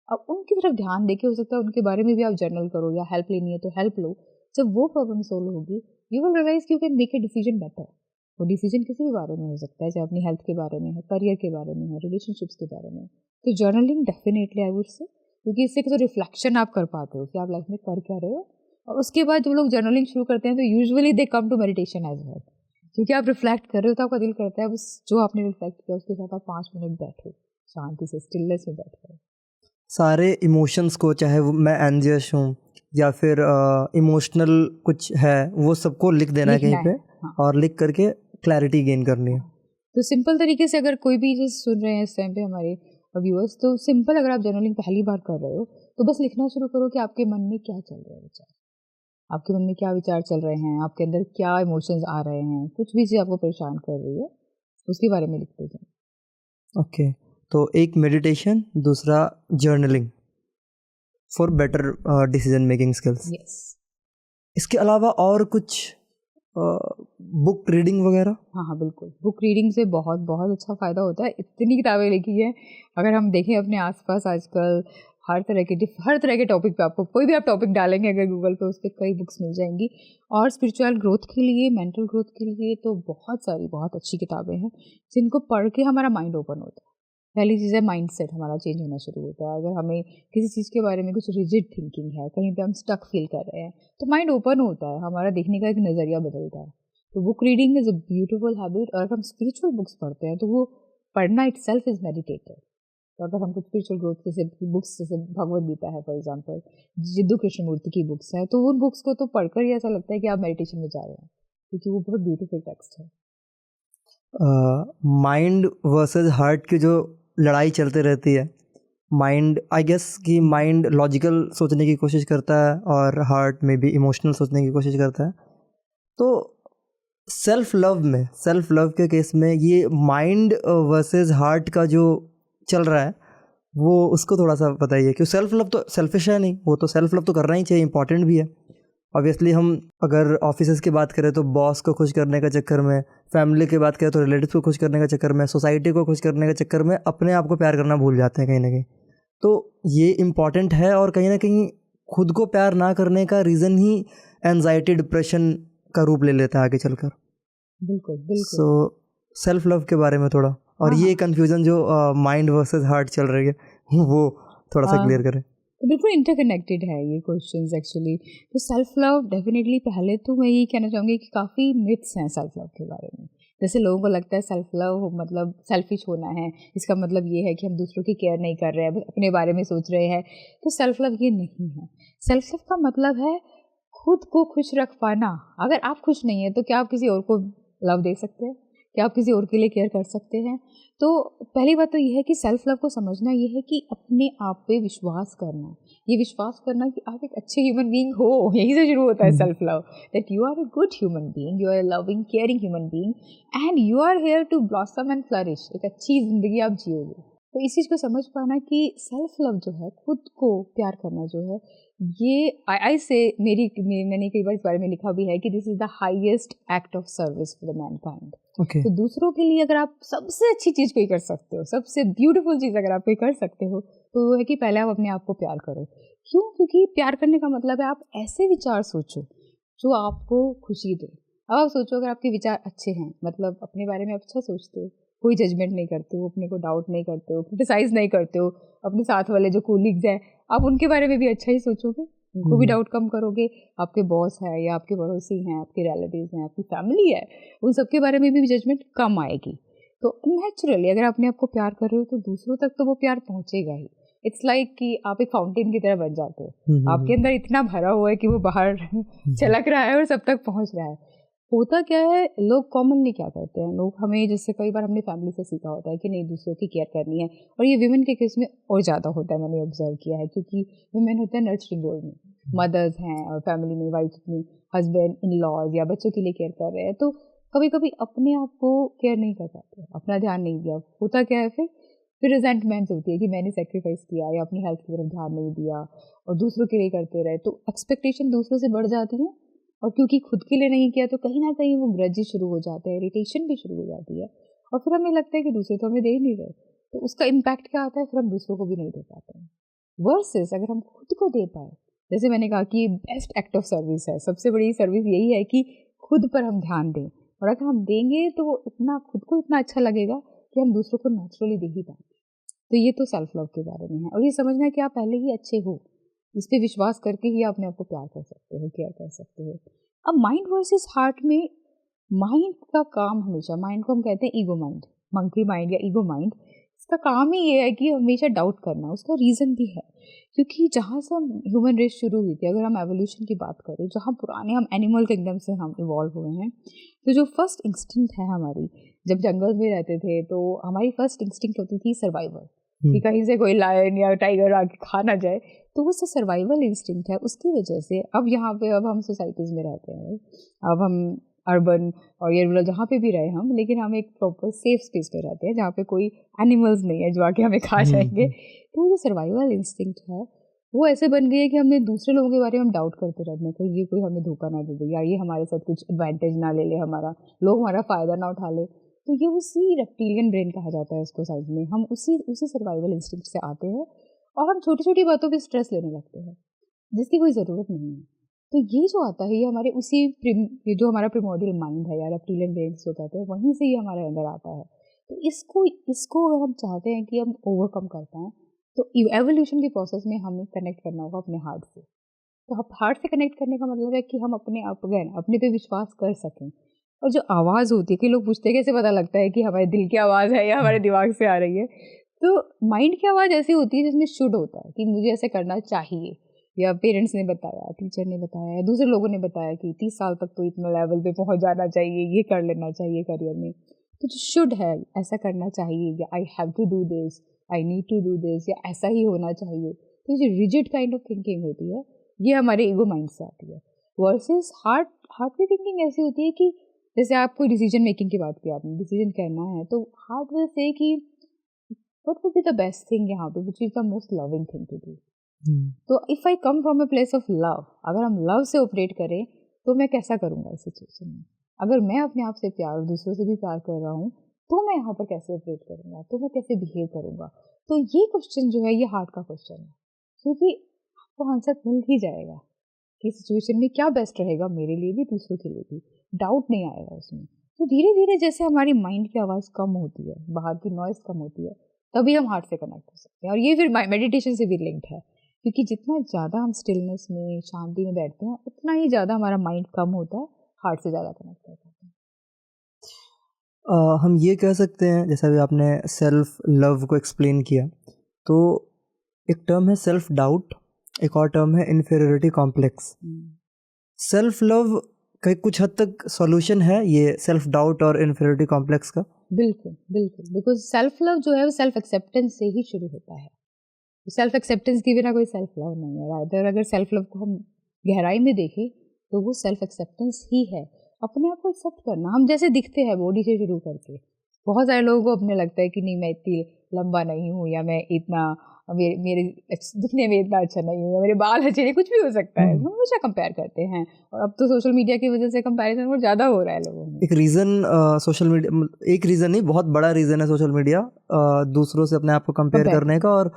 अब उनकी तरफ ध्यान देके हो सकता है उनके बारे में भी आप जर्नल करो या हेल्प लेनी है तो हेल्प लो। जब वो प्रॉब्लम सोल्व होगी you will realize you can make a decision better. वो डिसीजन किसी भी बारे में हो सकता है, चाहे अपनी हेल्थ के बारे में है, करियर के बारे में है, रिलेशनशिप्स के बारे में। तो journaling definitely I would say, क्योंकि इससे तो रिफ्लेक्शन आप कर पाते हो कि आप लाइफ में कर क्या रहे हो। और उसके बाद जब लोग जर्नलिंग शुरू करते हैं तो usually they come to meditation as well, क्योंकि आप रिफ्लेक्ट कर रहे हो तो आपका दिल करता है बस जो आपने रिफ्लेक्ट किया उसके साथ आप 5 मिनट बैठो, शांति से स्टिलनेस में बैठो। सारे इमोशंस को, चाहे वो मैं एंजियस हूँ या फिर इमोशनल कुछ है, वो सबको लिख देना है कहीं पे। हाँ। और लिख करके क्लैरिटी गेन करनी है। तो सिंपल तरीके से अगर कोई भी चीज़ सुन रहे हैं इस टाइम पे हमारे व्यूअर्स, तो सिंपल अगर आप जर्नलिंग पहली बार कर रहे हो तो बस लिखना शुरू करो कि आपके मन में क्या चल रहा है विचार, आपके मन में क्या विचार चल रहे हैं, आपके अंदर क्या इमोशंस आ रहे हैं, कुछ भी चीज़ आपको परेशान कर रही है उसके बारे में लिखते जाए। ओके, तो एक मेडिटेशन, दूसरा journaling for better decision making skills. Yes. इसके अलावा और कुछ बुक रीडिंग वगैरह? हाँ बिल्कुल, बुक रीडिंग से बहुत बहुत अच्छा फ़ायदा होता है। इतनी किताबें लिखी हैं, अगर हम देखें अपने आसपास आजकल हर तरह के टॉपिक पे आपको कोई भी आप टॉपिक डालेंगे अगर गूगल पे, उस पर कई बुक्स मिल जाएंगी। और स्पिरिचुअल ग्रोथ के लिए, मेंटल ग्रोथ के लिए तो बहुत सारी बहुत अच्छी किताबें हैं जिनको पढ़ के हमारा माइंड ओपन होता है। पहली चीज़ है माइंडसेट हमारा चेंज होना शुरू होता है। अगर हमें किसी चीज़ के बारे में कुछ रिजिड थिंकिंग है, कहीं पे हम स्टक फील कर रहे हैं, तो माइंड ओपन होता है, हमारा देखने का एक नज़रिया बदलता है। तो book reading is a beautiful habit. और अगर हम स्पिरिचुअल बुक्स पढ़ते हैं तो वो पढ़ना इटसेल्फ इज़ मेडिटेटिव। तो अगर हम कुछ स्पिरिचुअल ग्रोथ जैसे बुक्स, जैसे भगवद गीता है फॉर एग्जांपल, जिद्दू कृष्णमूर्ति की बुक्स हैं, तो उन बुक्स को तो पढ़कर ही ऐसा लगता है कि आप मेडिटेशन में जा रहे हैं, क्योंकि वो बहुत ब्यूटीफुल टेक्स्ट है। माइंड वर्सेस हार्ट की जो लड़ाई चलती रहती है, माइंड आई गेस कि माइंड लॉजिकल सोचने की कोशिश करता है और हार्ट में भी इमोशनल सोचने की कोशिश करता है। तो सेल्फ लव के केस में ये माइंड वर्सेस हार्ट का जो चल रहा है वो उसको थोड़ा सा बताइए। क्यों सेल्फ लव तो सेल्फिश है नहीं, वो तो सेल्फ लव तो करना ही चाहिए, इंपॉर्टेंट भी है। ऑब्वियसली हम अगर ऑफिसेज़ की बात करें तो बॉस को खुश करने का चक्कर में, फैमिली की बात करें तो रिलेटिव्स को खुश करने का चक्कर में, सोसाइटी को खुश करने के चक्कर में अपने आप को प्यार करना भूल जाते हैं कहीं ना कहीं। तो ये इम्पॉर्टेंट है और कहीं ना कहीं खुद को प्यार ना करने का रीज़न ही एंजाइटी, डिप्रेशन का रूप ले लेता है आगे चलकर। बिल्कुल बिल्कुल। सो सेल्फ लव के बारे में थोड़ा, और ये कन्फ्यूज़न जो माइंड वर्सेस हार्ट चल रही है वो थोड़ा सा क्लियर करें। तो बिल्कुल इंटरकनेक्टेड है ये क्वेश्चंस एक्चुअली। तो सेल्फ लव डेफिनेटली, पहले तो मैं यही कहना चाहूँगी कि काफ़ी मिथ्स हैं सेल्फ लव के बारे में। जैसे लोगों को लगता है सेल्फ लव मतलब सेल्फिश होना है, इसका मतलब ये है कि हम दूसरों की केयर नहीं कर रहे हैं, बस अपने बारे में सोच रहे हैं। तो सेल्फ लव ये नहीं है। सेल्फ लव का मतलब है खुद को खुश रख पाना। अगर आप खुश नहीं हैं तो क्या आप किसी और को लव दे सकते हैं? क्या आप किसी और के लिए केयर कर सकते हैं? तो पहली बात तो ये है कि सेल्फ लव को समझना ये है कि अपने आप पे विश्वास करना। ये विश्वास करना कि आप एक अच्छे ह्यूमन बीइंग हो, यहीं से शुरू होता है self love. That you are a good human being, you are a loving caring human being and you are here to blossom and flourish. एक अच्छी ज़िंदगी आप जियोगे। तो इस चीज़ को समझ पाना कि सेल्फ लव जो है, खुद को प्यार करना जो है, ये आई से मैंने कई बार इस बारे में लिखा भी है कि this is the highest act of service for the Mankind. तो दूसरों के लिए अगर आप सबसे अच्छी चीज़ कोई कर सकते हो, सबसे ब्यूटीफुल चीज़ अगर आप कोई कर सकते हो, तो वो है कि पहले आप अपने आप को प्यार करो। क्यों? क्योंकि प्यार करने का मतलब है आप ऐसे विचार सोचो जो आपको खुशी दे। अब आप सोचो अगर आपके विचार अच्छे हैं, मतलब अपने बारे में आप अच्छा सोचते हो, कोई जजमेंट नहीं करते हो, अपने को डाउट नहीं करते हो, क्रिटिसाइज नहीं करते हो, अपने साथ वाले जो कोलीग्स हैं आप उनके बारे में भी अच्छा ही सोचोगे, उनको भी डाउट कम करोगे। आपके बॉस है या आपके पड़ोसी हैं, आपके रिलेटिव्स हैं, आपकी फैमिली है, उन सबके बारे में भी जजमेंट कम आएगी। तो नेचुरली अगर अपने आप को प्यार कर रहे हो तो दूसरों तक तो वो प्यार पहुंचेगा ही। इट्स लाइक कि आप एक फाउंटेन की तरह बन जाते हो, आपके अंदर इतना भरा हुआ है कि वो बाहर छलक रहा है और सब तक पहुंच रहा है। होता क्या है, लोग कॉमनली क्या करते हैं, लोग हमें जैसे कई बार हमने फैमिली से सीखा होता है कि नहीं दूसरों की केयर करनी है, और ये विमेन के केस में और ज़्यादा होता है, मैंने ऑब्जर्व किया है, क्योंकि विमेन होते हैं नर्चरिंग रोल में। मदर्स हैं और फैमिली में वाइफ अपनी हस्बैंड इन लॉज या बच्चों के लिए केयर कर रहे हैं, तो कभी कभी अपने आप को केयर नहीं कर पाते, अपना ध्यान नहीं दिया, होता क्या है फिर रिजेंटमेंट होती है कि मैंने सेक्रीफाइस किया या अपनी हेल्थ की तरफ ध्यान नहीं दिया और दूसरों के लिए करते रहे, तो एक्सपेक्टेशन दूसरों से बढ़ जाती है और क्योंकि खुद के लिए नहीं किया तो कहीं ना कहीं वो ग्रजेस शुरू हो जाते हैं, इरिटेशन भी शुरू हो जाती है और फिर हमें लगता है कि दूसरे तो हमें दे ही नहीं रहे, तो उसका इम्पैक्ट क्या आता है, फिर हम दूसरों को भी नहीं दे पाते हैं। वर्सेस अगर हम खुद को दे पाए, जैसे मैंने कहा कि बेस्ट एक्ट ऑफ सर्विस है, सबसे बड़ी सर्विस यही है कि खुद पर हम ध्यान दें, और अगर हम देंगे तो इतना खुद को इतना अच्छा लगेगा कि हम दूसरों को नेचुरली दे ही पाएंगे। तो ये तो सेल्फ लव के बारे में है, और ये समझना है कि आप पहले ही अच्छे हो, इस पे विश्वास करके ही अपने आप को प्यार कर सकते हो, केयर कर सकते हो। अब माइंड वर्सेस हार्ट में, माइंड का काम हमेशा, माइंड को हम कहते हैं ईगो माइंड, मंकी माइंड या ईगो माइंड, इसका काम ही ये है कि हमेशा डाउट करना। उसका रीज़न भी है क्योंकि जहाँ से हम ह्यूमन रेस शुरू हुई थी, अगर हम एवोल्यूशन की बात करें, जहाँ पुराने हम एनिमल किंगडम से हम इवॉल्व हुए हैं, तो जो फर्स्ट इंस्टिंक्ट है हमारी, जब जंगल में रहते थे तो हमारी फर्स्ट इंस्टिंक्ट होती थी सर्वाइवल, कि कहीं से कोई लायन या टाइगर आके खा ना जाए, तो वो सर्वाइवल इंस्टिंक्ट है। उसकी वजह से अब यहाँ पे अब हम सोसाइटीज़ में रहते हैं, अब हम अर्बन और ये रूरल जहाँ पे भी रहे हम, लेकिन हम एक प्रॉपर सेफ स्पेस पे रहते हैं जहाँ पे कोई एनिमल्स नहीं है जो आके हमें खा जाएंगे। तो ये सर्वाइवल इंस्टिंक्ट है, वो ऐसे बन गई है कि हमने दूसरे लोगों के बारे में हम डाउट करते रहते हैं, कहीं ये कोई हमें धोखा ना दे दे या ये हमारे साथ कुछ एडवांटेज ना ले ले, हमारा लोग हमारा फ़ायदा ना उठा ले। तो ये उसी रेप्टिलियन ब्रेन कहा जाता है इसको साइड में, हम उसी उसी सर्वाइवल इंस्टिंक्ट से आते हैं और हम छोटी छोटी बातों पे स्ट्रेस लेने लगते हैं जिसकी कोई ज़रूरत नहीं है। तो ये जो आता है ये हमारे उसी ये जो हमारा प्रिमोर्डियल माइंड है या रेप्टिलियन ब्रेन जो कहते हैं, वहीं से ही हमारे अंदर आता है। तो इसको इसको अगर हम चाहते हैं कि हम ओवरकम कर पाएँ, तो एवोल्यूशन के प्रोसेस में हमें कनेक्ट करना होगा अपने हार्ट से। तो अब हार्ट से कनेक्ट करने का मतलब है कि हम अपने आप अगेन अपने पे विश्वास कर सकें, और जो आवाज़ होती है कि लोग पूछते हैं कैसे पता लगता है कि हमारे दिल की आवाज़ है या हमारे दिमाग से आ रही है, तो माइंड की आवाज़ ऐसी होती है जिसमें शुड होता है कि मुझे ऐसे करना चाहिए, या पेरेंट्स ने बताया, टीचर ने बताया, दूसरे लोगों ने बताया कि 30 साल तक तो इतना लेवल पे पहुंच जाना चाहिए, ये कर लेना चाहिए करियर में। तो जो शुड है, ऐसा करना चाहिए, या I have to do this, I need to do this, या ऐसा ही होना चाहिए, तो जो रिजिड काइंड ऑफ थिंकिंग होती है ये हमारे ईगो माइंड से आती है। वर्सेस हार्ट की थिंकिंग ऐसी होती है कि जैसे आप कोई डिसीजन मेकिंग की बात की, आपने डिसीजन करना है तो heart will say that what would be the best thing यहाँ पे, which is the most loving thing to do. तो if I come from a place of love, अगर हम लव से ऑपरेट करें तो मैं कैसा करूँगा इस सिचुएशन में। अगर मैं अपने आप से प्यार, दूसरों से भी प्यार कर रहा हूँ, तो मैं यहाँ पर कैसे ऑपरेट करूँगा, तो मैं कैसे बिहेव करूँगा। तो ये क्वेश्चन जो है ये हार्ट का क्वेश्चन है, क्योंकि आपको आंसर मिल ही जाएगा कि सिचुएशन में क्या बेस्ट रहेगा मेरे लिए भी, दूसरों के लिए भी, डाउट नहीं आएगा उसमें। तो धीरे धीरे जैसे हमारी माइंड की आवाज़ कम होती है, बाहर की नॉइज़ कम होती है, तभी हम हार्ट से कनेक्ट हो सकते हैं। और ये फिर मेडिटेशन से भी लिंक्ड है, क्योंकि जितना ज़्यादा हम स्टिलनेस में, शांति में बैठते हैं, उतना ही ज़्यादा हमारा माइंड कम होता है, हार्ट से ज़्यादा कनेक्ट कर पाते हैं। हम ये कह सकते हैं, जैसा भी आपने सेल्फ लव को एक्सप्लेन किया, तो एक टर्म है सेल्फ डाउट, एक और टर्म है इन्फीरियरिटी कॉम्प्लेक्स। सेल्फ लव का कुछ हद तक सॉल्यूशन है ये सेल्फ डाउट और इन्फीरियरिटी कॉम्प्लेक्स का। बिल्कुल बिल्कुल, बिकॉज सेल्फ लव जो है वो सेल्फ एक्सेप्टेंस से ही शुरू होता है। सेल्फ एक्सेप्टेंस के बिना कोई सेल्फ लव नहीं है। रादर अगर सेल्फ लव को हम गहराई में देखें तो वो सेल्फ एक्सेप्टेंस ही है, अपने आप को एक्सेप्ट करना, हम जैसे दिखते हैं बॉडी से शुरू करके। बहुत सारे लोगों को अपने लगता है कि नहीं मैं इतनी लंबा नहीं हूँ, या मैं इतना मेरे दिखने में इतना अच्छा नहीं हूँ, या मेरे बाल अच्छे नहीं, कुछ भी हो सकता है, हम हमेशा कंपेयर करते हैं। और अब तो सोशल मीडिया की वजह से कंपैरिजन और ज़्यादा हो रहा है लोगों में। एक रीज़न सोशल मीडिया, एक रीज़न नहीं, बहुत बड़ा रीज़न है सोशल मीडिया दूसरों से अपने आप को कंपेयर करने का, और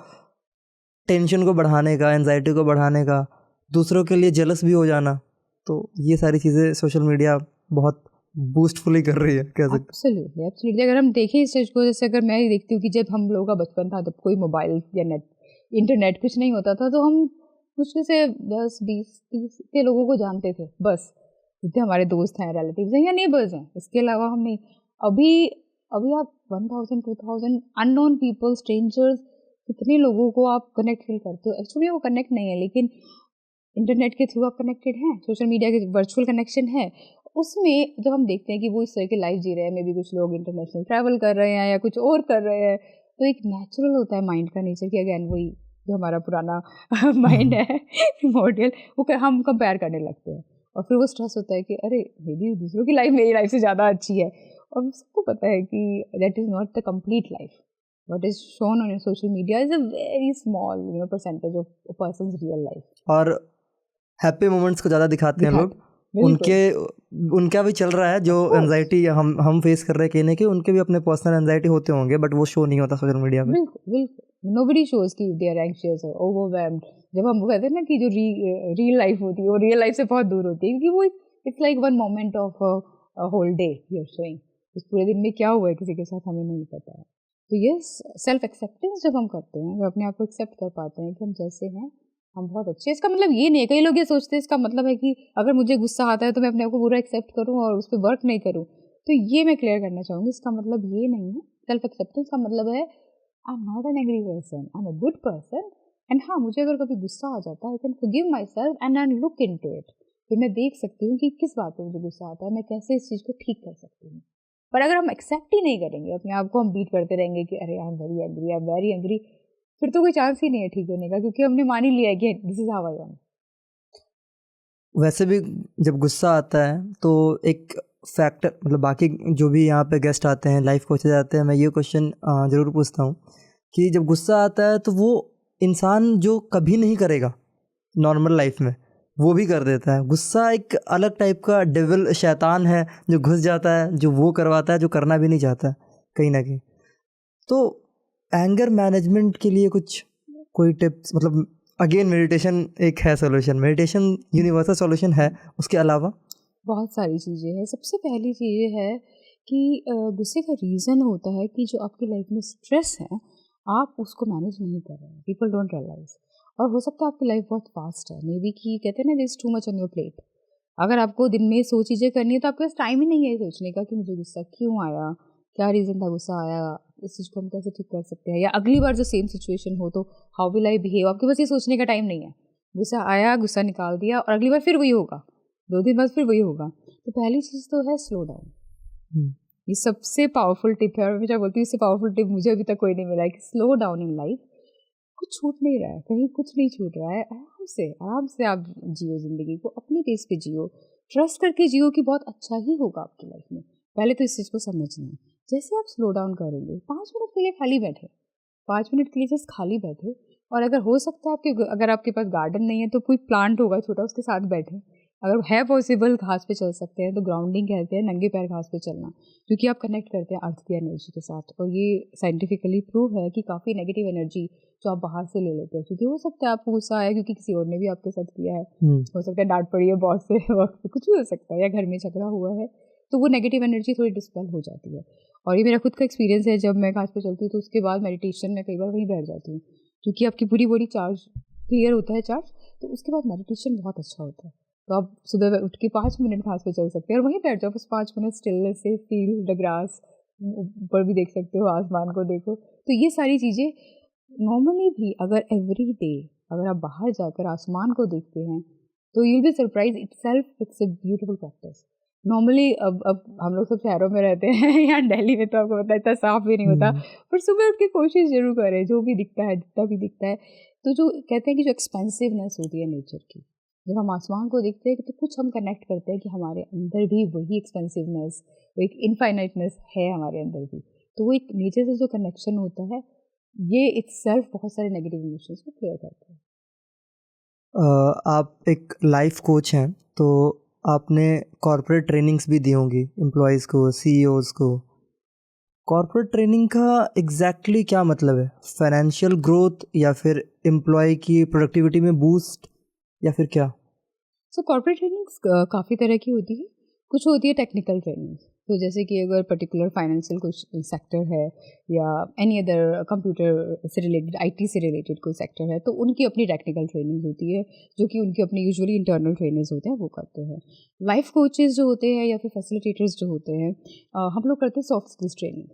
टेंशन को बढ़ाने का, एंजाइटी को बढ़ाने का, दूसरों के लिए जेलस भी हो जाना। तो ये सारी चीज़ें सोशल मीडिया बहुत बूस्टफुली कर रही है, कह सकते हैं। एब्सोल्युटली एब्सोल्युटली, अगर हम देखें इस चीज़ को, जैसे अगर मैं ही देखती हूँ कि जब हम लोगों का बचपन था, तब कोई मोबाइल या नेट इंटरनेट कुछ नहीं होता था, तो हम मुश्किल से 10 20 30 के लोगों को जानते थे बस, जितने हमारे दोस्त हैं, रिलेटिव्स हैं या नेबर्स हैं, इसके अलावा हम नहीं। अभी अभी आप 1000 2000 अननोन पीपल, स्ट्रेंजर्स, कितने लोगों को आप कनेक्ट फील करते हो। एक्चुअली वो कनेक्ट नहीं है, लेकिन इंटरनेट के थ्रू आप कनेक्टेड हैं, सोशल मीडिया के वर्चुअल कनेक्शन है। उसमें जब हम देखते हैं कि वो इस तरह की लाइफ जी रहे हैं, मे बी कुछ लोग इंटरनेशनल ट्रैवल कर रहे हैं या कुछ और कर रहे हैं, तो एक नेचुरल होता है माइंड का नेचर कि अगेन वही जो हमारा पुराना माइंड है मॉडल, वो हम कंपेयर करने लगते हैं और फिर वो स्ट्रेस होता है कि अरे मेरी दूसरों की लाइफ मेरी लाइफ से ज़्यादा अच्छी है। और सबको पता है कि that is not the complete life, what is shown on your social media is a very small percentage of a person's real life. और हैप्पी मोमेंट्स को ज़्यादा दिखाते हैं लोग, उनका भी चल रहा है जो एंजाइटी हम फेस कर रहे हैं, कहने के उनके भी अपने पर्सनल एंजाइटी होते होंगे, बट वो शो नहीं होता सोशल मीडिया पे। बिल्कुल, nobody shows कि they are anxious or overwhelmed। जब हम कहते हैं ना कि जो रियल लाइफ होती है वो रियल लाइफ से बहुत दूर होती है, क्योंकि वो it's like one moment of a whole day you are showing. उस पूरे दिन में क्या हुआ है किसी के साथ हमें नहीं पता है। तो ये सेल्फ एक्सेप्टेंस जब हम करते हैं, जब अपने आप को एक्सेप्ट कर पाते हैं कि हम जैसे हैं हम बहुत अच्छे, इसका मतलब ये नहीं है, कई लोग ये सोचते हैं इसका मतलब है कि अगर मुझे गुस्सा आता है तो मैं अपने आप को पूरा एक्सेप्ट करूं और उस पर वर्क नहीं करूं। तो ये मैं क्लियर करना चाहूँगी, इसका मतलब ये नहीं है। सेल्फ एक्सेप्टेंस का मतलब है I am not an angry person, I am a good person, and हाँ मुझे अगर कभी गुस्सा आ जाता है I can forgive my self and I look into it. फिर मैं देख सकती हूँ कि किस बात पे मुझे गुस्सा आता है, मैं कैसे इस चीज़ को ठीक कर सकती हूँ। पर अगर हम एक्सेप्ट ही नहीं करेंगे अपने आप को, हम बीट करते रहेंगे कि अरे I am very angry, I am very angry, फिर तो कोई चांस ही नहीं है ठीक होने का, क्योंकि हमने मान ही लिया है कि this is how I am. वैसे भी जब गुस्सा आता है तो एक फैक्टर, मतलब बाकी जो भी यहाँ पे गेस्ट आते हैं, लाइफ कोचेज आते हैं, मैं ये क्वेश्चन ज़रूर पूछता हूँ कि जब गुस्सा आता है तो वो इंसान जो कभी नहीं करेगा नॉर्मल लाइफ में वो भी कर देता है। गुस्सा एक अलग टाइप का डेविल, शैतान है जो घुस जाता है, जो वो करवाता है जो करना भी नहीं चाहता कहीं ना कहीं। तो एंगर मैनेजमेंट के लिए कोई टिप्स, मतलब अगेन मेडिटेशन एक है सोल्यूशन, मेडिटेशन यूनिवर्सल सोल्यूशन है, उसके अलावा बहुत सारी चीज़ें हैं। सबसे पहली चीज़ ये है कि गुस्से का रीज़न होता है कि जो आपकी लाइफ में स्ट्रेस है आप उसको मैनेज नहीं कर रहे हैं, पीपल डोंट रियलाइज। और हो सकता है आपकी लाइफ बहुत फास्ट है, मे बी कि कहते हैं ना this too much on your plate. अगर आपको दिन में 100 चीज़ें करनी है तो आपके पास टाइम ही नहीं है सोचने का कि मुझे गुस्सा क्यों आया, क्या रीज़न था गुस्सा आया, इस चीज़ को हम कैसे ठीक कर सकते हैं, या अगली बार जो सेम सिचुएशन हो तो हाउ विल आई बिहेव। आपके पास ये सोचने का टाइम नहीं है। गुस्सा आया, गुस्सा निकाल दिया और अगली बार फिर वही होगा, 2 दिन बाद फिर वही होगा। तो पहली चीज़ तो है स्लो डाउन। ये सबसे पावरफुल टिप है, और मैं क्या बोलती हूँ इससे पावरफुल टिप मुझे अभी तक कोई नहीं मिला है कि स्लो डाउन इन लाइफ। कुछ छूट नहीं रहा है, कहीं कुछ नहीं छूट रहा है, आराम से आप जियो, ज़िंदगी को अपनी पेस पे जियो, ट्रस्ट करके जियो कि बहुत अच्छा ही होगा आपकी लाइफ में। पहले तो इस चीज़ को समझना है। जैसे आप स्लो डाउन करेंगे, 5 मिनट के लिए खाली बैठे, 5 मिनट के लिए जस्ट खाली बैठे, और अगर हो सकता है अगर आपके पास गार्डन नहीं है तो कोई प्लांट होगा छोटा, उसके साथ बैठे। अगर है पॉसिबल घास पे चल सकते हैं तो ग्राउंडिंग कहते हैं नंगे पैर घास पे चलना, क्योंकि आप कनेक्ट करते हैं अर्थ की एनर्जी के साथ। और ये साइंटिफिकली प्रूव है कि काफ़ी नेगेटिव एनर्जी जो आप बाहर से ले लेते हैं, क्योंकि हो सकता है आपको गुस्सा आया क्योंकि किसी और ने भी आपके साथ किया है, हो सकता है डांट पड़ी है बॉस से वक्त पे, कुछ भी हो सकता है, या घर में झगड़ा हुआ है, तो वो नेगेटिव एनर्जी थोड़ी डिस्पेल हो जाती है। और ये मेरा खुद का एक्सपीरियंस है, जब मैं घास पे चलती हूँ तो उसके बाद मेडिटेशन में कई बार वहीं बैठ जाती हूँ, क्योंकि आपकी पूरी बॉडी चार्ज क्लियर होता है चार्ज, तो उसके बाद मेडिटेशन बहुत अच्छा होता है। तो आप सुबह उठ के 5 मिनट घास पे चल सकते हैं और वहीं बैठ जाओ, बस 5 मिनट स्टिलनेस से फील द ग्रास, ऊपर भी देख सकते हो, आसमान को देखो। तो ये सारी चीज़ें नॉर्मली भी अगर एवरी डे अगर आप बाहर जाकर आसमान को देखते हैं तो you will be surprise itself, it's a beautiful practice. Normally अब हम लोग सब शहरों में रहते हैं या दिल्ली में तो आपको पता है इतना साफ भी नहीं होता, पर सुबह उठ के कोशिश जरूर करें, जो भी दिखता है जितना भी दिखता है। तो जो कहते हैं कि जो एक्सपेंसिवनेस होती है नेचर की, जब हम आसमान को देखते हैं तो कुछ हम कनेक्ट करते हैं कि हमारे अंदर भी वही एक्सपेंसिवनेस, वो एक इनफाइनाइटनेस है हमारे अंदर भी। तो वो एक नेचर से जो कनेक्शन होता है ये इटसेल्फ बहुत सारे नेगेटिव इमोशंस को क्लियर करता है। आप एक लाइफ कोच हैं तो आपने कॉर्पोरेट ट्रेनिंग्स भी दी होंगी एम्प्लॉयज़ को, सीईओज़ को। कॉर्पोरेट ट्रेनिंग का एग्जैक्टली क्या मतलब है? फाइनेंशियल ग्रोथ या फिर एम्प्लॉय की प्रोडक्टिविटी में बूस्ट या फिर क्या? सो कॉर्पोरेट ट्रेनिंग्स काफ़ी तरह की होती है। कुछ होती है टेक्निकल ट्रेनिंग्स, तो जैसे कि अगर पर्टिकुलर फाइनेंशियल कुछ सेक्टर है या एनी अदर कंप्यूटर से रिलेटेड, आईटी से रिलेटेड कोई सेक्टर है, तो उनकी अपनी टेक्निकल ट्रेनिंग होती है जो कि उनके अपने यूजुअली इंटरनल ट्रेनर्स होते हैं वो करते हैं। लाइफ कोचेस जो होते हैं या फिर फैसिलिटेटर्स जो होते हैं, हम लोग करते हैं सॉफ्ट स्किल्स ट्रेनिंग।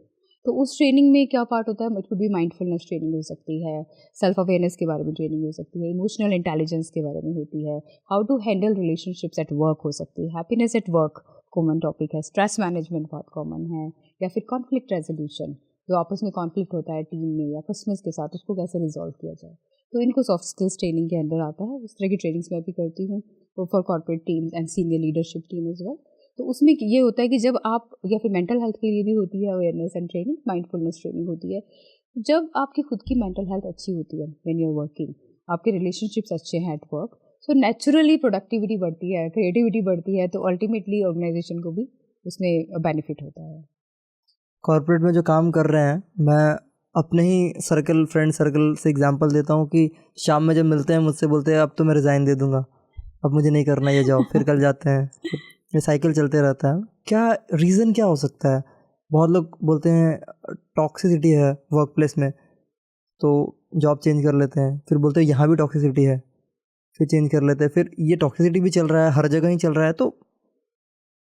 तो उस ट्रेनिंग में क्या पार्ट होता है, it could be mindfulness training हो सकती है, सेल्फ अवेयरनेस के बारे में ट्रेनिंग हो सकती है, इमोशनल इंटेलिजेंस के बारे में होती है, how to handle relationships at work हो सकती है, happiness at work common topic है, स्ट्रेस मैनेजमेंट बहुत कॉमन है, या फिर कॉन्फ्लिक्ट रेजोल्यूशन, जो आपस में कॉन्फ्लिक्ट होता है टीम में या कस्टमर्स के साथ, उसको कैसे रिजॉल्व किया जाए। तो इनको सॉफ्ट स्किल्स ट्रेनिंग के अंदर आता है। इस तरह की ट्रेनिंग्स मैं भी करती हूँ for corporate teams and senior leadership team as well. तो उसमें ये होता है कि जब आप, या फिर मेंटल हेल्थ के लिए भी होती है awareness and training, mindfulness training होती है। जब आपकी खुद की मेंटल हेल्थ अच्छी होती है व्हेन यू आर वर्किंग, आपके रिलेशनशिप्स अच्छे हैं at work, so naturally productivity बढ़ती है, क्रिएटिविटी बढ़ती है, तो अल्टीमेटली ऑर्गेनाइजेशन को भी उसमें बेनिफिट होता है। कॉर्पोरेट में जो काम कर रहे हैं, मैं अपने ही सर्कल, फ्रेंड सर्कल से एग्जांपल देता हूँ कि शाम में जब मिलते हैं मुझसे बोलते हैं अब तो मैं रिज़ाइन दे दूँगा, अब मुझे नहीं करना ये जॉब, फिर कल जाते हैं, फिर ये साइकिल चलते रहता है। क्या रीज़न क्या हो सकता है? बहुत लोग बोलते हैं टॉक्सिसिटी है वर्क प्लेस में, तो जॉब चेंज कर लेते हैं, फिर बोलते हैं यहाँ भी टॉक्सिसिटी है, फिर चेंज कर लेते हैं, फिर ये टॉक्सिसिटी भी चल रहा है, हर जगह ही चल रहा है, तो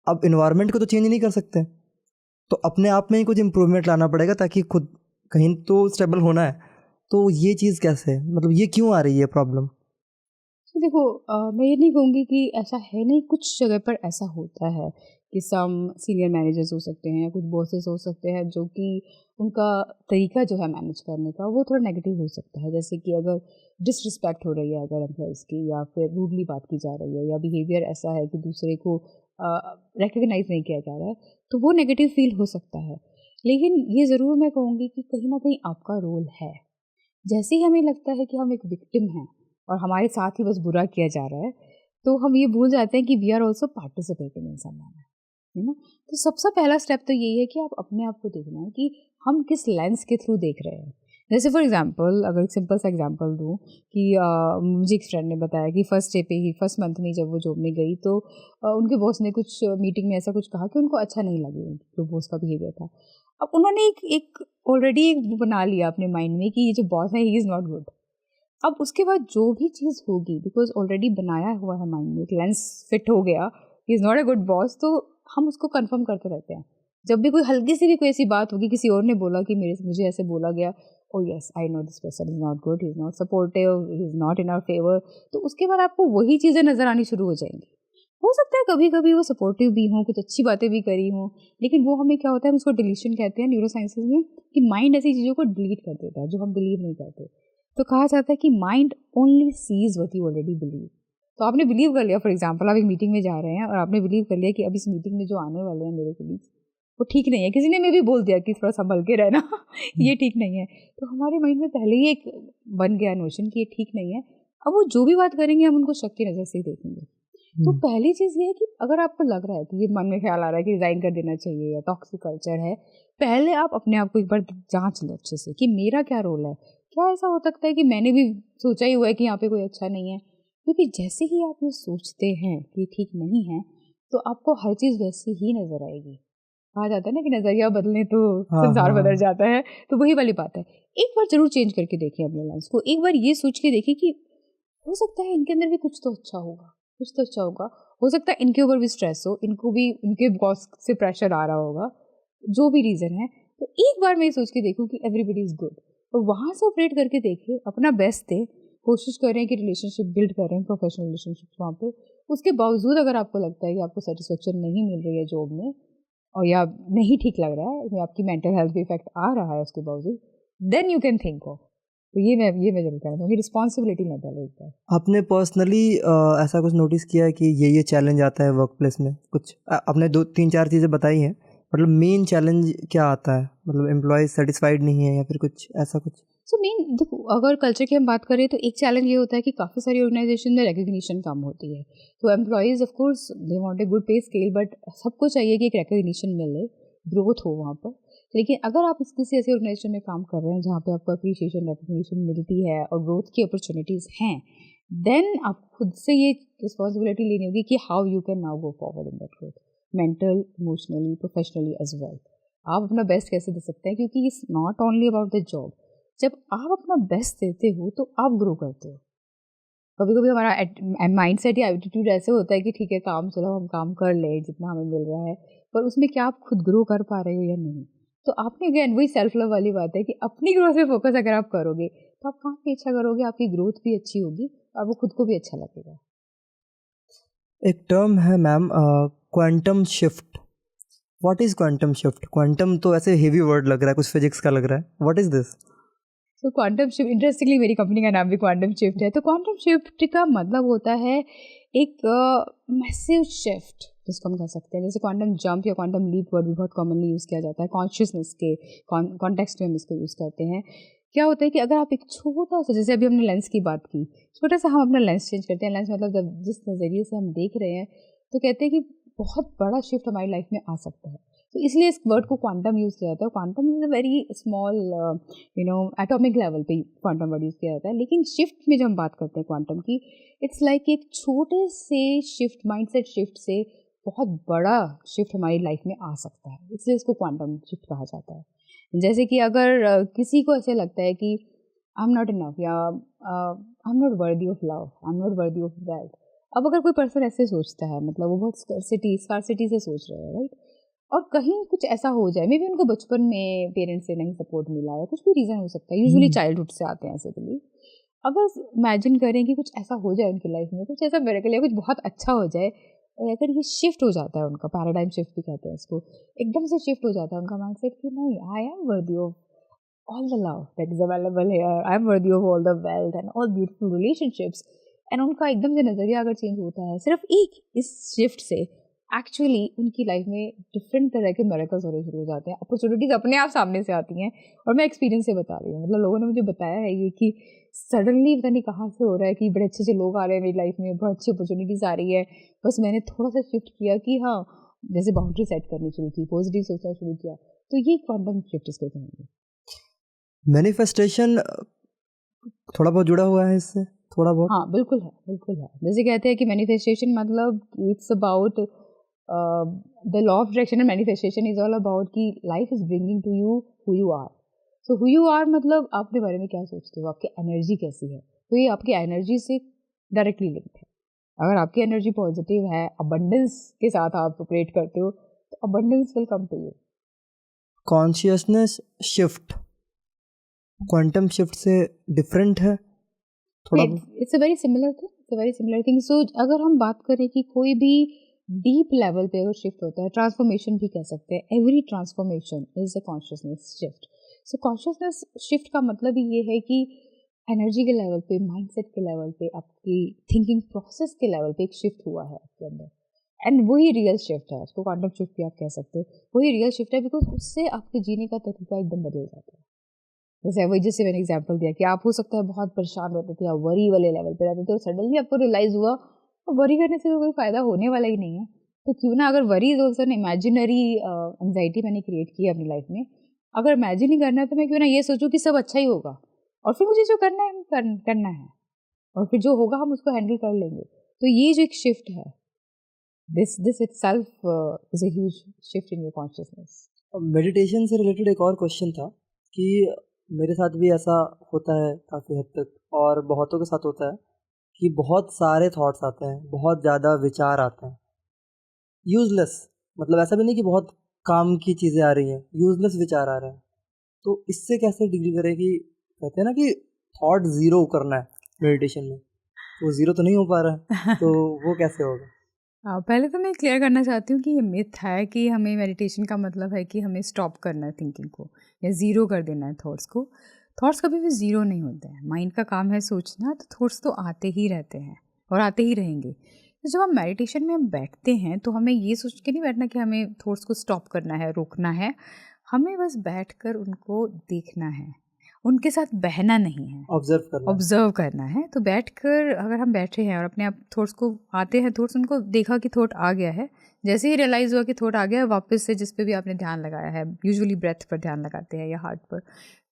अब इन्वायरमेंट को तो चेंज नहीं कर सकते, तो अपने आप में ही कुछ इम्प्रूवमेंट लाना पड़ेगा ताकि खुद कहीं तो स्टेबल होना है। तो ये चीज़ कैसे, मतलब ये क्यों आ रही है प्रॉब्लम? तो देखो, मैं ये नहीं कहूँगी कि ऐसा है नहीं, कुछ जगह पर ऐसा होता है कि सम सीनियर मैनेजर्स हो सकते हैं, कुछ बॉसेस हो सकते हैं जो कि उनका तरीका जो है मैनेज करने का वो थोड़ा नेगेटिव हो सकता है। जैसे कि अगर डिसरिस्पेक्ट हो रही है अगर एम्प्लॉयज़ की, या फिर रूडली बात की जा रही है, या बिहेवियर ऐसा है कि दूसरे को रिकग्नाइज नहीं किया जा रहा है, तो वो नेगेटिव फील हो सकता है। लेकिन ये ज़रूर मैं कहूँगी कि कहीं ना कहीं आपका रोल है। जैसे ही हमें लगता है कि हम एक विक्टिम हैं और हमारे साथ ही बस बुरा किया जा रहा है, तो हम ये भूल जाते हैं कि we are also participating in some manner, है ना। तो सबसे पहला स्टेप तो यही है कि आप अपने आप को देखना है कि हम किस लेंस के थ्रू देख रहे हैं। जैसे फॉर एग्जांपल, अगर एक सिंपल सा एग्जांपल दूँ कि मुझे एक फ्रेंड ने बताया कि फर्स्ट डे पे ही, फर्स्ट मंथ में जब वो जॉब में गई, तो उनके बॉस ने कुछ मीटिंग में ऐसा कुछ कहा कि उनको अच्छा नहीं लगे जो बॉस का बिहेवियर था। अब उन्होंने एक ऑलरेडी एक बना लिया अपने माइंड में कि ये जो बॉस है ही इज़ नॉट गुड। अब उसके बाद जो भी चीज़ होगी, बिकॉज ऑलरेडी बनाया हुआ है माइंड में, एक लेंस फिट हो गया, ही is not a good boss, तो हम उसको कंफर्म करते रहते हैं। जब भी कोई हल्की सी भी कोई ऐसी बात होगी, किसी और ने बोला कि मुझे ऐसे बोला गया, oh yes I know this person is not good, he is not supportive, he is not in our favour, तो उसके बाद आपको वही चीज़ें नज़र आनी शुरू हो जाएंगी। हो सकता है कभी कभी वो सपोर्टिव भी हों, कुछ अच्छी बातें भी करी हों, लेकिन वो हमें क्या होता है, हम उसको डिलीशन कहते हैं न्यूरो साइंसेज में, कि माइंड ऐसी चीज़ों को डिलीट कर देता है जो हम बिलीव नहीं करते। तो कहा जाता है कि mind only sees what you already believe. तो आपने बिलीव कर लिया, फॉर एग्जांपल आप एक मीटिंग में जा रहे हैं और आपने बिलीव कर लिया कि अब इस मीटिंग में जो आने वाले हैं मेरे कलीग्स, वो ठीक नहीं है, किसी ने मैं भी बोल दिया कि थोड़ा संभल के रहना ये ठीक नहीं है, तो हमारे माइंड में पहले ही एक बन गया नोशन कि ये ठीक नहीं है। अब वो जो भी बात करेंगे हम उनको शक की नज़र से ही देखेंगे। तो पहली चीज़ ये है कि अगर आपको लग रहा है कि ये मन में ख्याल आ रहा है कि रिज़ाइन कर देना चाहिए या टॉक्सिक कल्चर है, पहले आप अपने आप को एक बार जांच लो अच्छे से कि मेरा क्या रोल है। क्या ऐसा हो सकता है कि मैंने भी सोचा ही हुआ है कि यहाँ पे कोई अच्छा नहीं है? क्योंकि जैसे ही आप ये सोचते हैं कि ठीक नहीं है, तो आपको हर चीज़ वैसी ही नज़र आएगी। कहा जाता है ना कि नज़रिया बदले तो हाँ, संसार बदल हाँ। जाता है, तो वही वाली बात है। एक बार ज़रूर चेंज करके देखिए अपने लेंस को, एक बार ये सोच के देखिए कि हो सकता है इनके अंदर भी कुछ तो अच्छा होगा, कुछ तो अच्छा होगा। हो सकता है इनके ऊपर भी स्ट्रेस हो, इनको भी इनके बॉस से प्रेशर आ रहा होगा, जो भी रीज़न है। तो एक बार मैं ये सोच के देखूँ कि एवरीबॉडी इज़ गुड, तो वहाँ से ऑपरेट करके देखिए, अपना बेस्ट दें, कोशिश करें कि रिलेशनशिप बिल्ड करें, प्रोफेशनल रिलेशनशिप वहाँ पे। उसके बावजूद अगर आपको लगता है कि आपको सेटिस्फेक्शन नहीं मिल रही है जॉब में, और या नहीं ठीक लग रहा है, या आपकी मेंटल हेल्थ भी इफेक्ट आ रहा है उसके बावजूद, then you can think of. तो ये मैं ज़रूर कहना चाहूँगी, रिस्पॉन्सिबिलिटी लें पहले एक बार। आपने पर्सनली ऐसा कुछ नोटिस किया है कि ये चैलेंज आता है वर्क प्लेस में? कुछ आपने 2-3-4 चीज़ें बताई हैं, मतलब मेन चैलेंज क्या आता है? मतलब एम्प्लॉयज़ सेटिस्फाइड नहीं है या फिर कुछ ऐसा कुछ? सो मेन देखो, अगर कल्चर की हम बात करें तो एक चैलेंज ये होता है कि काफ़ी सारी ऑर्गेनाइजेशन में रिकग्निशन कम होती है। तो employees of course they want a good पे स्केल, बट सबको चाहिए कि एक रिकग्निशन मिले, ग्रोथ हो वहाँ पर। लेकिन अगर आप किसी ऐसी ऑर्गेनाइजेशन में काम कर रहे हैं जहाँ पे आपको अप्रिशिएशन, रिकग्निशन मिलती है और ग्रोथ की अपॉर्चुनिटीज़ हैं, देन आप खुद से ये रिस्पॉन्सिबिलिटी लेनी होगी कि how you can now go forward in that growth, mental, emotionally, professionally as well. आप अपना बेस्ट कैसे दे सकते हैं, क्योंकि it's not only about the job. जब आप अपना बेस्ट देते हो तो आप ग्रो करते हो। कभी कभी हमारा माइंडसेट या एटीट्यूड ऐसे होता है कि ठीक है, काम चलो हम काम कर ले जितना हमें मिल रहा है, पर उसमें क्या आप खुद ग्रो कर पा रहे हो या नहीं। तो आपने अगेन वही सेल्फ लव वाली बात है कि अपनी ग्रोथ पे फोकस अगर आप करोगे तो आप काम भी अच्छा करोगे, आपकी ग्रोथ भी अच्छी होगी और वो खुद को भी अच्छा लगेगा। एक टर्म है ma'am, quantum shift, what is quantum shift? Quantum तो ऐसे हेवी वर्ड लग रहा है, कुछ फिजिक्स का लग रहा है. What is this? तो क्वांटम शिफ्ट, इंटरेस्टिंगली मेरी कंपनी का नाम भी क्वांटम शिफ्ट है. तो क्वांटम शिफ्ट का मतलब होता है एक मैसिव शिफ्ट, जिसको हम कह सकते हैं. जैसे क्वांटम जंप या क्वांटम लीप वर्ड भी बहुत कॉमनली यूज़ किया जाता है कॉन्शियसनेस के कॉन्टेक्स्ट में हम इसको यूज़ करते हैं. क्या होता है कि अगर आप एक छोटा सा, जैसे अभी हमने लेंस की बात की, छोटा सा हम अपना लेंस चेंज करते हैं. लेंस मतलब जब जिस नज़रिए से हम देख रहे हैं, तो कहते हैं कि बहुत बड़ा शिफ्ट हमारी लाइफ में आ सकता है. तो इसलिए इस वर्ड को क्वांटम यूज़ किया जाता है. Quantum is a very small atomic level पे क्वांटम वर्ड यूज़ किया जाता है. लेकिन शिफ्ट में जब हम बात करते हैं क्वांटम की, इट्स लाइक एक छोटे से शिफ्ट, माइंडसेट शिफ्ट से बहुत बड़ा शिफ्ट हमारी लाइफ में आ सकता है. इसलिए इसको क्वांटम शिफ्ट कहा जाता है. जैसे कि अगर किसी को ऐसे लगता है कि आई एम नॉट इनफ, या आई am not worthy of love, I am not worthy of wealth. अब अगर कोई पर्सन ऐसे सोचता है, मतलब वो बहुत स्कार्सिटी से सोच रहे हैं, राइट, और कहीं कुछ ऐसा हो जाए, मे बी उनको बचपन में पेरेंट्स से नहीं सपोर्ट मिला है, कुछ भी रीज़न हो सकता है, यूजुअली चाइल्डहुड से आते हैं ऐसे बिलीव. अगर इमेजिन करें कि कुछ ऐसा हो जाए उनकी लाइफ में, कुछ ऐसा मिरेकल या कुछ बहुत अच्छा हो जाए, और अगर ये शिफ्ट हो जाता है उनका, पैराडाइम शिफ्ट भी कहते हैं इसको, एकदम से शिफ्ट हो जाता है उनका माइंडसेट कि नहीं, I am worthy of all the love that is available here, I am worthy of all the wealth and all beautiful relationships. And उनका एकदम से नज़रिया अगर चेंज होता है सिर्फ एक इस शिफ्ट से, एक्चुअली उनकी लाइफ में डिफरेंट तरह के मिरेकल्स होने शुरू हो जाते हैं. अपॉर्चुनिटीज़ अपने आप सामने से आती हैं. और मैं एक्सपीरियंस से बता रही हूँ, मतलब लोगों ने मुझे बताया है ये कि सडनली पता नहीं कहाँ से हो रहा है कि बड़े अच्छे अच्छे लोग आ रहे हैं मेरी लाइफ में, बहुत अच्छी अपॉर्चुनिटीज़ आ रही है. बस मैंने थोड़ा सा शिफ्ट किया कि हाँ, जैसे बाउंड्री सेट करनी शुरू की, पॉजिटिव सोचना शुरू किया. तो ये क्वांटम शिफ्ट इसको कहेंगे. मैनिफेस्टेशन थोड़ा बहुत जुड़ा हुआ है इससे, थोड़ा बहुत? हाँ, बिल्कुल है, बिल्कुल है. जैसे कहते हैं कि मैनिफेस्टेशन मतलब it's about the law of attraction. And manifestation is all about कि life is bringing to you who you are. So who you are मतलब आप अपने बारे में क्या सोचते हो, आपकी एनर्जी कैसी है, तो ये आपकी एनर्जी से डायरेक्टली लिंक्ड है. अगर आपकी एनर्जी पॉजिटिव है, अबंडेंस के साथ आप ऑपरेट करते हो, तो abundance will come to you. Consciousness shift quantum shift से डिफरेंट है थोड़ा? It's a very similar thing, it's a very similar thing. So अगर हम बात करें कि कोई भी डीप लेवल पे अगर शिफ्ट होता है, ट्रांसफॉर्मेशन भी कह सकते हैं, every transformation is a consciousness shift. So consciousness shift का मतलब ही ये है कि एनर्जी के लेवल पे, माइंडसेट के लेवल पे, आपकी थिंकिंग प्रोसेस के लेवल पे एक शिफ्ट हुआ है आपके अंदर. एंड वही रियल शिफ्ट है, उसको क्वांटम शिफ्ट भी आप कह सकते हो. वही रियल शिफ्ट है, बिकॉज उससे आपके जीने का तरीका एकदम बदल जाता है. जैसे वही, जिससे मैंने एग्जांपल दिया कि आप हो सकता है बहुत परेशान रहते थे, आप वरी वाले लेवल पे रहते थे, और सडनली आपको रियलाइज़ हुआ तो वरी करने से तो कोई फ़ायदा होने वाला ही नहीं है. तो क्यों ना, अगर worry is also an imaginary anxiety मैंने क्रिएट की है अपनी लाइफ में, अगर इमेजिन ही करना है तो मैं क्यों ना ये सोचूं कि सब अच्छा ही होगा, और फिर मुझे जो करना है करना है, और फिर जो होगा हम उसको हैंडल कर लेंगे. तो ये जो एक शिफ्ट है, this itself is a huge shift in your consciousness. Meditation से रिलेटेड एक और क्वेश्चन था कि मेरे साथ भी ऐसा होता है काफ़ी हद तक, और बहुतों के साथ होता है कि बहुत सारे थॉट्स आते हैं, बहुत ज़्यादा विचार आते हैं, यूज़लेस, मतलब ऐसा भी नहीं कि बहुत काम की चीज़ें आ रही हैं, यूज़लेस विचार आ रहे हैं. तो इससे कैसे डील करें कि कहते हैं ना कि थॉट ज़ीरो करना है मेडिटेशन में, वो ज़ीरो तो नहीं हो पा रहा है, तो वो कैसे होगा? पहले तो मैं क्लियर करना चाहती हूँ कि ये मिथ है कि हमें मेडिटेशन का मतलब है कि हमें स्टॉप करना है थिंकिंग को, या ज़ीरो कर देना है थॉट्स को. थॉट्स कभी भी ज़ीरो नहीं होते हैं. माइंड का काम है सोचना, तो थॉट्स तो आते ही रहते हैं और आते ही रहेंगे. तो जब हम मेडिटेशन में हम बैठते हैं, तो हमें ये सोच के नहीं बैठना कि हमें थॉट्स को स्टॉप करना है, रोकना है. हमें बस बैठकर उनको देखना है, उनके साथ बहना नहीं है, ऑब्जर्व करना है. तो बैठकर अगर हम बैठे हैं और अपने आप थॉट्स को आते हैं थॉट्स, उनको देखा कि थॉट आ गया है, जैसे ही रियलाइज़ हुआ कि थॉट आ गया है, वापस से जिस पे भी आपने ध्यान लगाया है, यूजुअली ब्रेथ पर ध्यान लगाते हैं या हार्ट पर,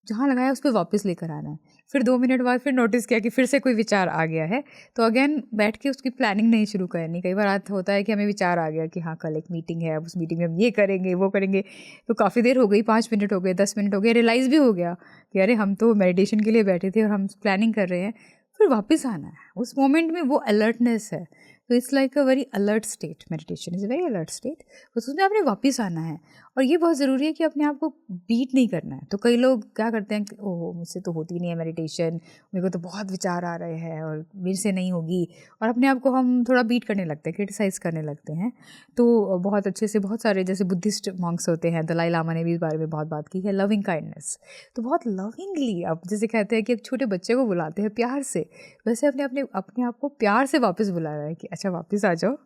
जहाँ लगाया उस पर वापस लेकर आना है. फिर 2 मिनट बाद फिर नोटिस किया कि फिर से कोई विचार आ गया है, तो अगेन बैठ के उसकी प्लानिंग नहीं शुरू करनी. कई बार होता है कि हमें विचार आ गया कि हाँ कल एक मीटिंग है, उस मीटिंग में हम ये करेंगे वो करेंगे, तो काफ़ी देर हो गई, 5 मिनट हो गए, 10 मिनट हो गए, रियलाइज़ भी हो गया कि अरे हम तो मेडिटेशन के लिए बैठे थे और हम प्लानिंग कर रहे हैं. फिर वापस आना है. उस मोमेंट में वो अलर्टनेस है. तो it's like a very alert state. Meditation is a very alert state. बस उसमें आपने वापस आना है और ये बहुत ज़रूरी है कि अपने आप को बीट नहीं करना है। तो कई लोग क्या करते हैं कि ओह मुझसे तो होती नहीं है मेडिटेशन, मेरे को तो बहुत विचार आ रहे हैं और मेरे से नहीं होगी, और अपने आप को हम थोड़ा बीट करने लगते हैं, क्रिटिसाइज़ करने लगते हैं। तो बहुत अच्छे से बहुत सारे जैसे बुद्धिस्ट मॉन्क्स होते हैं, दलाई लामा ने भी इस बारे में बहुत बात की है, लविंग काइंडनेस। तो बहुत लविंगली आप जैसे कहते हैं कि एक छोटे बच्चे को बुलाते हैं प्यार से, वैसे अपने आप को प्यार से वापस बुला रहा है कि अच्छा वापस आ जाओ,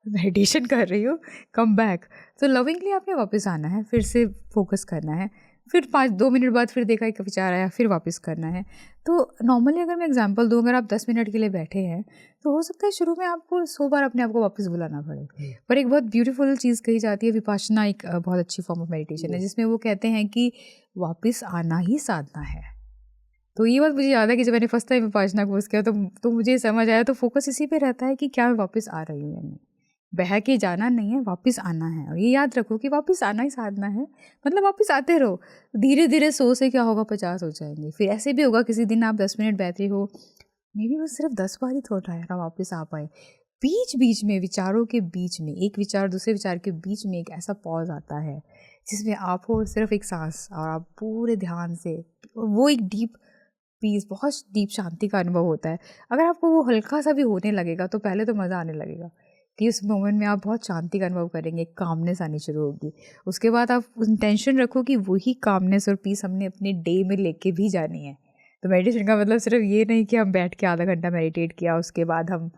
मेडिटेशन कर रही हो, कम बैक। तो लविंगली आपने वापस आना है, फिर से फोकस करना है, फिर 5-2 मिनट बाद फिर देखा एक विचार आया, फिर वापस करना है। तो नॉर्मली अगर मैं एग्जांपल दूँ, अगर आप 10 मिनट के लिए बैठे हैं तो हो सकता है शुरू में आपको 100 बार अपने आप को वापस बुलाना पड़े। पर एक बहुत ब्यूटीफुल चीज़ कही जाती है, विपाशना एक बहुत अच्छी फॉर्म ऑफ मेडिटेशन है, जिसमें वो कहते हैं कि वापस आना ही साधना है। तो ये बात मुझे याद है कि जब मैंने फर्स्ट टाइम विपाशना कोर्स किया तो मुझे समझ आया। तो फोकस इसी पे रहता है कि क्या मैं वापस आ रही हूँ या नहीं। बह के जाना नहीं है, वापस आना है। और ये याद रखो कि वापस आना ही साधना है, मतलब वापस आते रहो। धीरे धीरे 100 से क्या होगा 50 हो जाएंगे। फिर ऐसे भी होगा किसी दिन आप 10 मिनट बैठे हो, मे बी बस सिर्फ 10 बार ही थोड़ा है ना वापस आ पाए। बीच बीच में विचारों के बीच में, एक विचार दूसरे विचार के बीच में एक ऐसा पॉज आता है जिसमें आप हो सिर्फ एक सांस, और आप पूरे ध्यान से, वो एक डीप पीस, बहुत डीप शांति का अनुभव होता है। अगर आपको वो हल्का सा भी होने लगेगा तो पहले तो मज़ा आने लगेगा कि उस मोमेंट में आप बहुत शांति का अनुभव करेंगे, कामनेस आनी शुरू होगी। उसके बाद आप इंटेंशन रखो कि वही कामनेस और पीस हमने अपने डे में लेके भी जानी है। तो मेडिटेशन का मतलब सिर्फ ये नहीं कि हम बैठ के आधा घंटा मेडिटेट किया, उसके बाद हम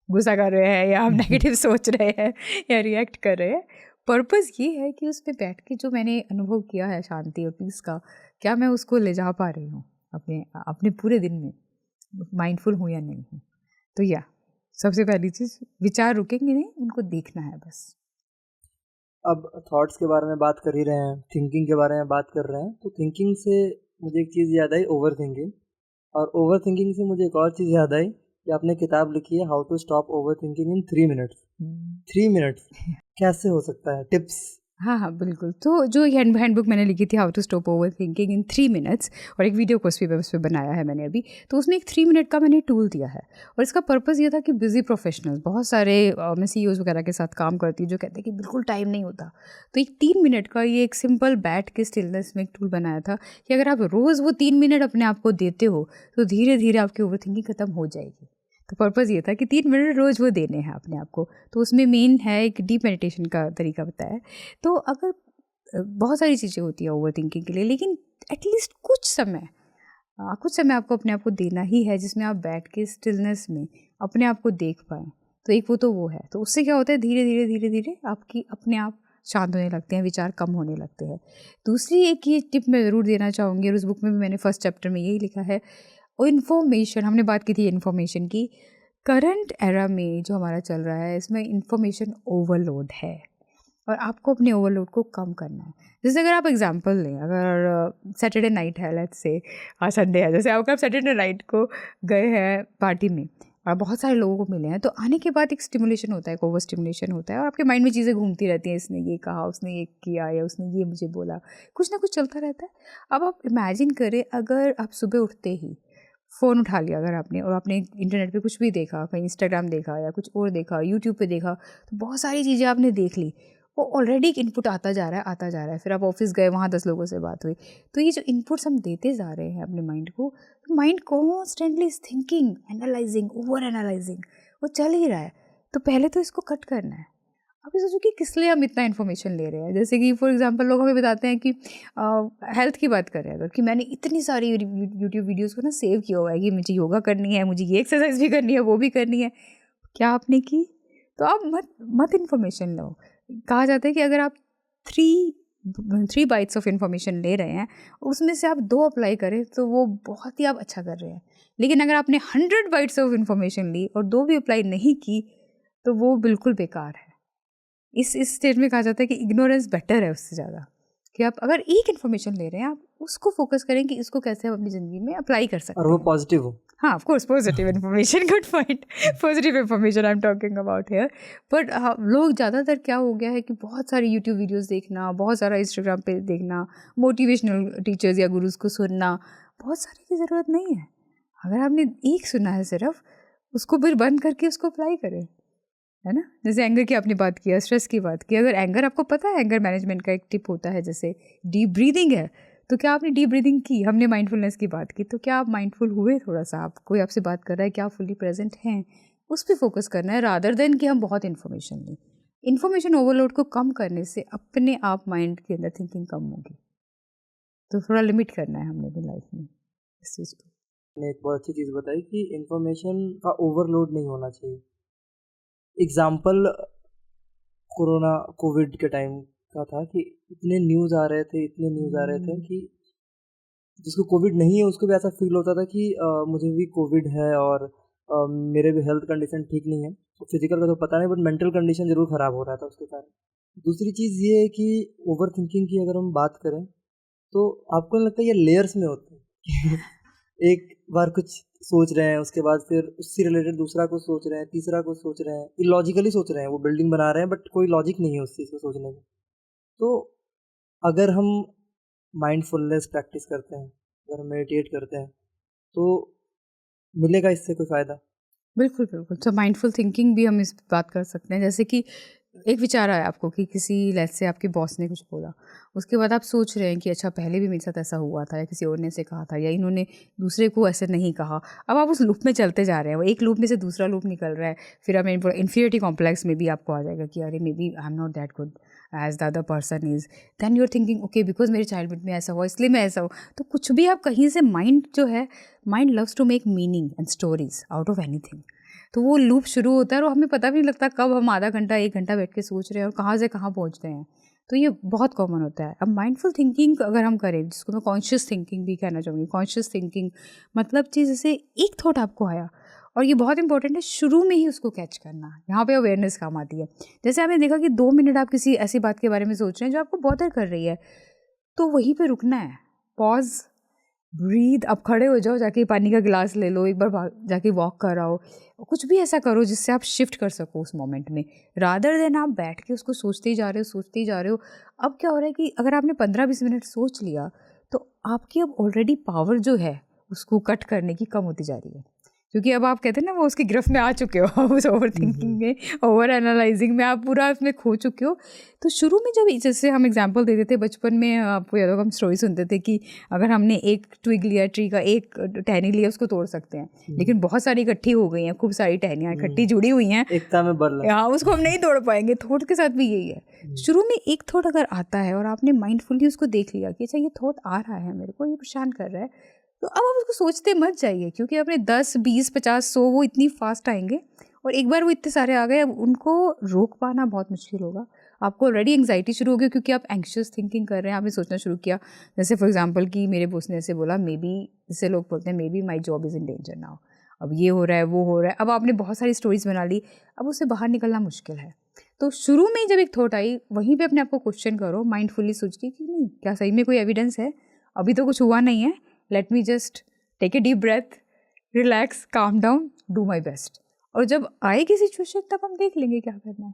गुस्सा कर रहे हैं या हम नेगेटिव सोच रहे हैं या रिएक्ट कर रहे हैं। पर्पस ये है कि उसमें बैठ के जो मैंने अनुभव किया है शांति और पीस का, क्या मैं उसको ले जा पा रही हूँ अपने अपने पूरे दिन में, माइंडफुल हूँ या नहीं हूँ। तो या सबसे पहली चीज़, विचार रुकेंगे नहीं, उनको देखना है बस। अब थॉट्स के बारे में बात कर ही रहे हैं, थिंकिंग के बारे में बात कर रहे हैं, तो थिंकिंग से मुझे एक चीज़ याद आई, ओवर थिंकिंग। और ओवर थिंकिंग से मुझे एक और चीज़ याद आई कि आपने किताब लिखी है how to stop over thinking in 3 minutes. 3 minutes कैसे हो सकता है, टिप्स? हाँ हाँ बिल्कुल। तो जो हैंडबुक मैंने लिखी थी how to stop over thinking in 3 minutes, और एक वीडियो कोर्स भी उस पर बनाया है मैंने अभी, तो उसमें एक 3 मिनट का मैंने टूल दिया है। और इसका पर्पज़ ये था कि बिजी प्रोफेशनल्स, बहुत सारे मैं CEOs वगैरह के साथ काम करती हूँ जो कहते हैं कि बिल्कुल टाइम नहीं होता। तो एक 3 मिनट का ये एक सिंपल बैठ के स्टिलनेस में एक टूल बनाया था कि अगर आप रोज़ वो 3 मिनट अपने आप को देते हो तो धीरे धीरे आपकी ओवर थिंकिंग ख़त्म हो जाएगी। तो पर्पज़ ये था कि 3 मिनट रोज़ वो देने हैं अपने आप को। तो उसमें मेन है एक डीप मेडिटेशन का तरीका बताया है। तो अगर बहुत सारी चीज़ें होती है ओवर थिंकिंग के लिए, लेकिन एटलीस्ट कुछ समय आपको अपने आप को देना ही है जिसमें आप बैठ के स्टिलनेस में अपने आप को देख पाएँ। तो एक वो है। तो उससे क्या होता है, धीरे धीरे आपकी अपने आप शांत होने लगते हैं, विचार कम होने लगते हैं। दूसरी एक ये टिप मैं ज़रूर देना चाहूँगी, और उस बुक में भी मैंने फर्स्ट चैप्टर में यही लिखा है, और इन्फॉर्मेशन, हमने बात की थी इन्फॉर्मेशन की। करंट एरा में जो हमारा चल रहा है, इसमें इन्फॉर्मेशन ओवरलोड है और आपको अपने ओवरलोड को कम करना है। जैसे अगर आप एग्जांपल लें, अगर सैटरडे नाइट है, लेट्स से आज संडे है, जैसे आप सैटरडे नाइट को गए हैं पार्टी में और बहुत सारे लोगों को मिले हैं, तो आने के बाद एक स्टिमुलेशन होता है, एक ओवर स्टिमुलेशन होता है, और आपके माइंड में चीज़ें घूमती रहती हैं, इसने ये कहा, उसने ये किया, या उसने ये मुझे बोला, कुछ ना कुछ चलता रहता है। अब आप इमेजिन करें, अगर आप सुबह उठते ही फ़ोन उठा लिया अगर आपने, और आपने इंटरनेट पे कुछ भी देखा, कहीं इंस्टाग्राम देखा या कुछ और देखा, यूट्यूब पे देखा, तो बहुत सारी चीज़ें आपने देख ली, वो ऑलरेडी एक इनपुट आता जा रहा है। फिर आप ऑफिस गए, वहाँ 10 लोगों से बात हुई, तो ये जो इनपुट्स हम देते जा रहे हैं अपने माइंड को, तो mind constantly is thinking, analysing, over analysing, वो चल ही रहा है। तो पहले तो इसको कट करना है। अब सोचो कि किस लिए हम इतना इन्फॉर्मेशन ले रहे हैं। जैसे कि फॉर एग्जांपल लोग हमें बताते हैं कि हेल्थ की बात करें अगर, कि मैंने इतनी सारी यूट्यूब वीडियोस को ना सेव किया हुआ है कि मुझे योगा करनी है, मुझे ये एक्सरसाइज भी करनी है, वो भी करनी है। क्या आपने की? तो आप मत इन्फॉर्मेशन लो। कहा जाता है कि अगर आप थ्री बाइट्स ऑफ इन्फॉर्मेशन ले रहे हैं, उसमें से आप 2 अप्लाई करें तो वो बहुत ही आप अच्छा कर रहे हैं। लेकिन अगर आपने 100 बाइट्स ऑफ इन्फॉर्मेशन ली और 2 भी अप्लाई नहीं की, तो वो बिल्कुल बेकार है। इस स्टेज में कहा जाता है कि इग्नोरेंस बेटर है उससे ज़्यादा, कि आप अगर एक इन्फॉर्मेशन ले रहे हैं, आप उसको फोकस करें कि इसको कैसे हम अपनी ज़िंदगी में अप्लाई कर सकते हैं, और वो पॉजिटिव हो। हाँ, of course positive information, good point, positive information I am talking about here. But लोग ज़्यादातर क्या हो गया है कि बहुत सारी यूट्यूब वीडियोस देखना, बहुत सारा इंस्टाग्राम पे देखना, मोटिवेशनल टीचर्स या गुरुज को सुनना, बहुत सारे की ज़रूरत नहीं है। अगर आपने एक सुना है सिर्फ, उसको फिर बंद करके उसको अप्लाई करें। है ना। जैसे एंगर की आपने बात किया, स्ट्रेस की बात की, अगर एंगर आपको पता है एंगर मैनेजमेंट का एक टिप होता है जैसे डीप ब्रीदिंग है, तो क्या आपने डीप ब्रीदिंग की? हमने माइंडफुलनेस की बात की, तो क्या आप माइंडफुल हुए? थोड़ा सा आप, कोई आपसे बात कर रहा है, क्या आप फुली प्रेजेंट हैं? उस पर फोकस करना है रादर देन कि हम बहुत इन्फॉर्मेशन लें। इन्फॉर्मेशन ओवरलोड को कम करने से अपने आप माइंड के अंदर थिंकिंग कम होगी, तो थोड़ा लिमिट करना है हमने भी लाइफ में इस चीज़ को। ने एक बहुत अच्छी चीज़ बताई कि इन्फॉर्मेशन का ओवरलोड नहीं होना चाहिए। एग्ज़ाम्पल कोरोना कोविड के टाइम का था कि इतने न्यूज़ आ रहे थे, इतने न्यूज़ आ रहे थे कि जिसको कोविड नहीं है उसको भी ऐसा फ़ील होता था कि मुझे भी कोविड है और मेरे भी हेल्थ कंडीशन ठीक नहीं है। फिज़िकल का तो पता नहीं, बट मेंटल कंडीशन ज़रूर ख़राब हो रहा था उसके कारण। दूसरी चीज़ ये है कि ओवर थिंकिंग की अगर हम बात करें तो आपको नहीं लगता ये लेयर्स में होते हैं? एक बार कुछ सोच रहे हैं, उसके बाद फिर उससे रिलेटेड दूसरा कुछ सोच रहे हैं, तीसरा कुछ सोच रहे हैं, इलॉजिकली सोच रहे हैं, वो बिल्डिंग बना रहे हैं बट कोई लॉजिक नहीं है उस चीज़ को सोचने में। तो अगर हम माइंडफुलनेस प्रैक्टिस करते हैं, अगर हम मेडिटेट करते हैं, तो मिलेगा इससे कोई फ़ायदा? बिल्कुल बिल्कुल। तो माइंडफुल थिंकिंग भी हम इस पे बात कर सकते हैं। जैसे कि एक विचार आया आपको कि किसी लेट्स से आपके बॉस ने कुछ बोला, उसके बाद आप सोच रहे हैं कि अच्छा पहले भी मेरे साथ ऐसा हुआ था, या किसी और ने ऐसे कहा था, या इन्होंने दूसरे को ऐसे नहीं कहा। अब आप उस लूप में चलते जा रहे हैं, वो एक लूप में से दूसरा लूप निकल रहा है, फिर हमें इन्फीरियरिटी कॉम्प्लेक्स में भी आपको आ जाएगा कि अरे maybe I am not that good as the other person is. Then you are thinking okay because मेरे चाइल्डहुड में ऐसा हुआ इसलिए मैं ऐसा हूँ। तो कुछ भी आप कहीं से, माइंड जो है, mind loves to make meaning and stories out of anything. तो वो लूप शुरू होता है और हमें पता भी नहीं लगता कब हम आधा घंटा 1 घंटा बैठ के सोच रहे हैं और कहाँ से कहाँ पहुँच गए हैं। तो ये बहुत कॉमन होता है। अब माइंडफुल थिंकिंग अगर हम करें, जिसको मैं कॉन्शियस थिंकिंग भी कहना चाहूँगी, कॉन्शियस थिंकिंग मतलब चीज़ जैसे एक थॉट आपको आया और ये बहुत इंपॉर्टेंट है शुरू में ही उसको कैच करना, यहाँ पे अवेयरनेस काम आती है। जैसे आपने देखा कि 2 मिनट आप किसी ऐसी बात के बारे में सोच रहे हैं जो आपको बॉदर कर रही है, तो वहीं पे रुकना है, पॉज, ब्रीद। अब खड़े हो जाओ, जाके पानी का गिलास ले लो, एक बार जाके वॉक कर आओ, कुछ भी ऐसा करो जिससे आप शिफ्ट कर सको उस मोमेंट में, रादर देन आप बैठ के उसको सोचते ही जा रहे हो, सोचते ही जा रहे हो। अब क्या हो रहा है कि अगर आपने 15-20 मिनट सोच लिया तो आपकी अब ऑलरेडी पावर जो है उसको कट करने की कम होती जा रही है, क्योंकि अब आप कहते हैं ना वो उसकी गिरफ्त में आ चुके हो उस ओवर थिंकिंग में, ओवर एनालाइजिंग में आप पूरा उसमें खो चुके हो। तो शुरू में जब, जैसे हम एग्जांपल देते थे बचपन में, आपको याद होगा हम स्टोरी सुनते थे कि अगर हमने एक ट्विग लिया, ट्री का एक टहनी लिया, उसको तोड़ सकते हैं, लेकिन बहुत सारी इकट्ठी हो गई हैं, खूब सारी टहनियाँ इकट्ठी जुड़ी हुई हैं, एकता में बल है। हाँ, उसको हम नहीं तोड़ पाएंगे। थॉट के साथ भी यही है। शुरू में एक थॉट अगर आता है और आपने माइंडफुली उसको देख लिया कि अच्छा ये थॉट आ रहा है, मेरे को ये परेशान कर रहा है, तो अब आप उसको सोचते मत जाइए, क्योंकि आपने 10, 20, 50, 100 वो इतनी फास्ट आएंगे और एक बार वो इतने सारे आ गए, अब उनको रोक पाना बहुत मुश्किल होगा। आपको ऑलरेडी एंग्जाइटी शुरू हो गई क्योंकि आप एंक्शियस थिंकिंग कर रहे हैं, आपने सोचना शुरू किया। जैसे फॉर एग्जांपल कि मेरे बॉस ने ऐसे बोला, मे बी, जैसे लोग बोलते हैं may be my job is in danger now, अब ये हो रहा है, वो हो रहा है। अब आपने बहुत सारी स्टोरीज बना ली, अब उससे बाहर निकलना मुश्किल है। तो शुरू में जब एक थॉट आई, वहीं पे अपने आप को क्वेश्चन करो माइंडफुली सोच के कि नहीं, क्या सही में कोई एविडेंस है, अभी तो कुछ हुआ नहीं है, let me just take a deep breath, relax, calm down, do my best. और जब आएगी सिचुएशन तब हम देख लेंगे क्या करना है।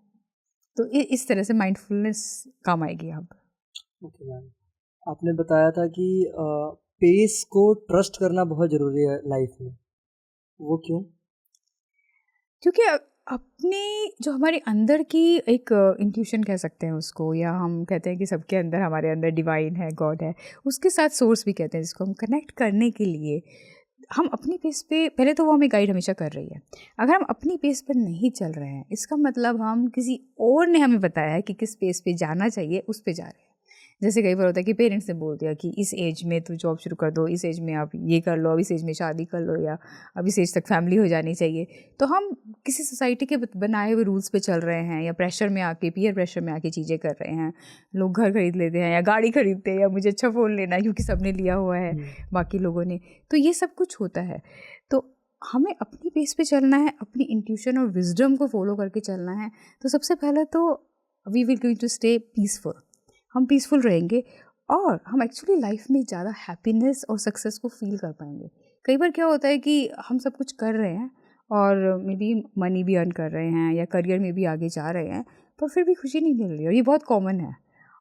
तो इस तरह से माइंडफुलनेस काम आएगी यहाँ पर। ओके मैम, आपने बताया था कि पेस को ट्रस्ट करना बहुत ज़रूरी है लाइफ में, वो क्यों? क्योंकि अपने जो हमारे अंदर की एक इंट्यूशन कह सकते हैं उसको, या हम कहते हैं कि सबके अंदर, हमारे अंदर डिवाइन है, गॉड है, उसके साथ सोर्स भी कहते हैं, जिसको हम कनेक्ट करने के लिए हम अपनी पेस पे, पहले तो वो हमें गाइड हमेशा कर रही है। अगर हम अपनी पेस पर नहीं चल रहे हैं, इसका मतलब हम किसी और ने हमें बताया है कि किस पेस पे जाना चाहिए, उस पे जा रहे हैं। जैसे कई बार होता है कि पेरेंट्स ने बोल दिया कि इस एज में तू जॉब शुरू कर दो, इस एज में आप ये कर लो, अब इस एज में शादी कर लो, या अब इस एज तक फैमिली हो जानी चाहिए। तो हम किसी सोसाइटी के बनाए हुए रूल्स पे चल रहे हैं, या प्रेशर में आके, पीयर प्रेशर में आके चीज़ें कर रहे हैं। लोग घर खरीद लेते हैं या गाड़ी खरीदते हैं, या मुझे अच्छा फ़ोन लेना है क्योंकि सबने लिया हुआ है बाकी लोगों ने। तो ये सब कुछ होता है। तो हमें अपनी पेस पे चलना है, अपनी इंट्यूशन और विजडम को फॉलो करके चलना है। तो सबसे पहले तो we will going to stay peaceful, हम पीसफुल रहेंगे और हम एक्चुअली लाइफ में ज़्यादा हैप्पीनेस और सक्सेस को फील कर पाएंगे। कई बार क्या होता है कि हम सब कुछ कर रहे हैं और मे बी मनी भी अर्न कर रहे हैं या करियर में भी आगे जा रहे हैं, पर फिर भी खुशी नहीं मिल रही, और ये बहुत कॉमन है।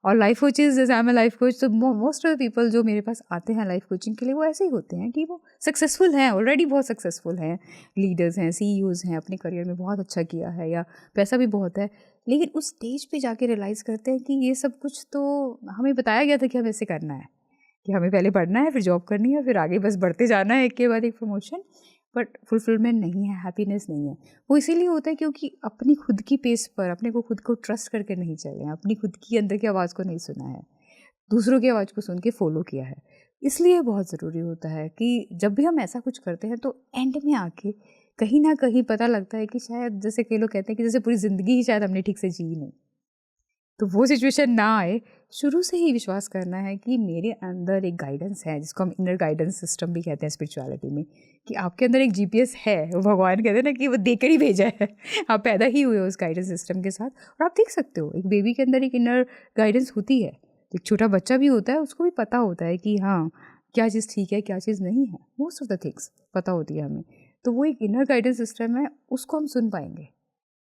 और लाइफ कोचेज, जैसे आई एम लाइफ कोच, तो मोस्ट ऑफ द पीपल जो मेरे पास आते हैं लाइफ कोचिंग के लिए वो ऐसे ही होते हैं कि वो सक्सेसफुल हैं, ऑलरेडी बहुत सक्सेसफुल हैं, लीडर्स हैं, सीईओज हैं, अपने करियर में बहुत अच्छा किया है या पैसा भी बहुत है, लेकिन उस स्टेज पे जाके रियलाइज़ करते हैं कि ये सब कुछ तो हमें बताया गया था कि हमें ऐसे करना है, कि हमें पहले पढ़ना है, फिर जॉब करनी है, फिर आगे बस बढ़ते जाना है एक के बाद एक प्रमोशन, बट फुलफिलमेंट नहीं है, हैप्पीनेस नहीं है। वो इसीलिए होता है क्योंकि अपनी खुद की पेस पर अपने को खुद को ट्रस्ट करके नहीं चले हैं, अपनी खुद की अंदर की आवाज़ को नहीं सुना है, दूसरों की आवाज़ को सुन के फॉलो किया है। इसलिए बहुत ज़रूरी होता है कि जब भी हम ऐसा कुछ करते हैं तो एंड में आके कहीं ना कहीं पता लगता है कि शायद, जैसे कई लोग कहते हैं कि जैसे पूरी ज़िंदगी ही शायद हमने ठीक से जी नहीं, तो वो सिचुएशन ना आए। शुरू से ही विश्वास करना है कि मेरे अंदर एक गाइडेंस है, जिसको हम इनर गाइडेंस सिस्टम भी कहते हैं स्पिरिचुअलिटी में, कि आपके अंदर एक जीपीएस है, वो भगवान कहते हैं ना कि वो देकर ही भेजा है, आप पैदा ही हुए हो उस गाइडेंस सिस्टम के साथ। और आप देख सकते हो एक बेबी के अंदर एक इनर गाइडेंस होती है, एक छोटा बच्चा भी होता है, उसको भी पता होता है कि हाँ क्या चीज़ ठीक है क्या चीज़ नहीं है, मोस्ट ऑफ द थिंग्स पता होती है हमें। तो वो एक इनर गाइडेंस सिस्टम है, उसको हम सुन पाएंगे,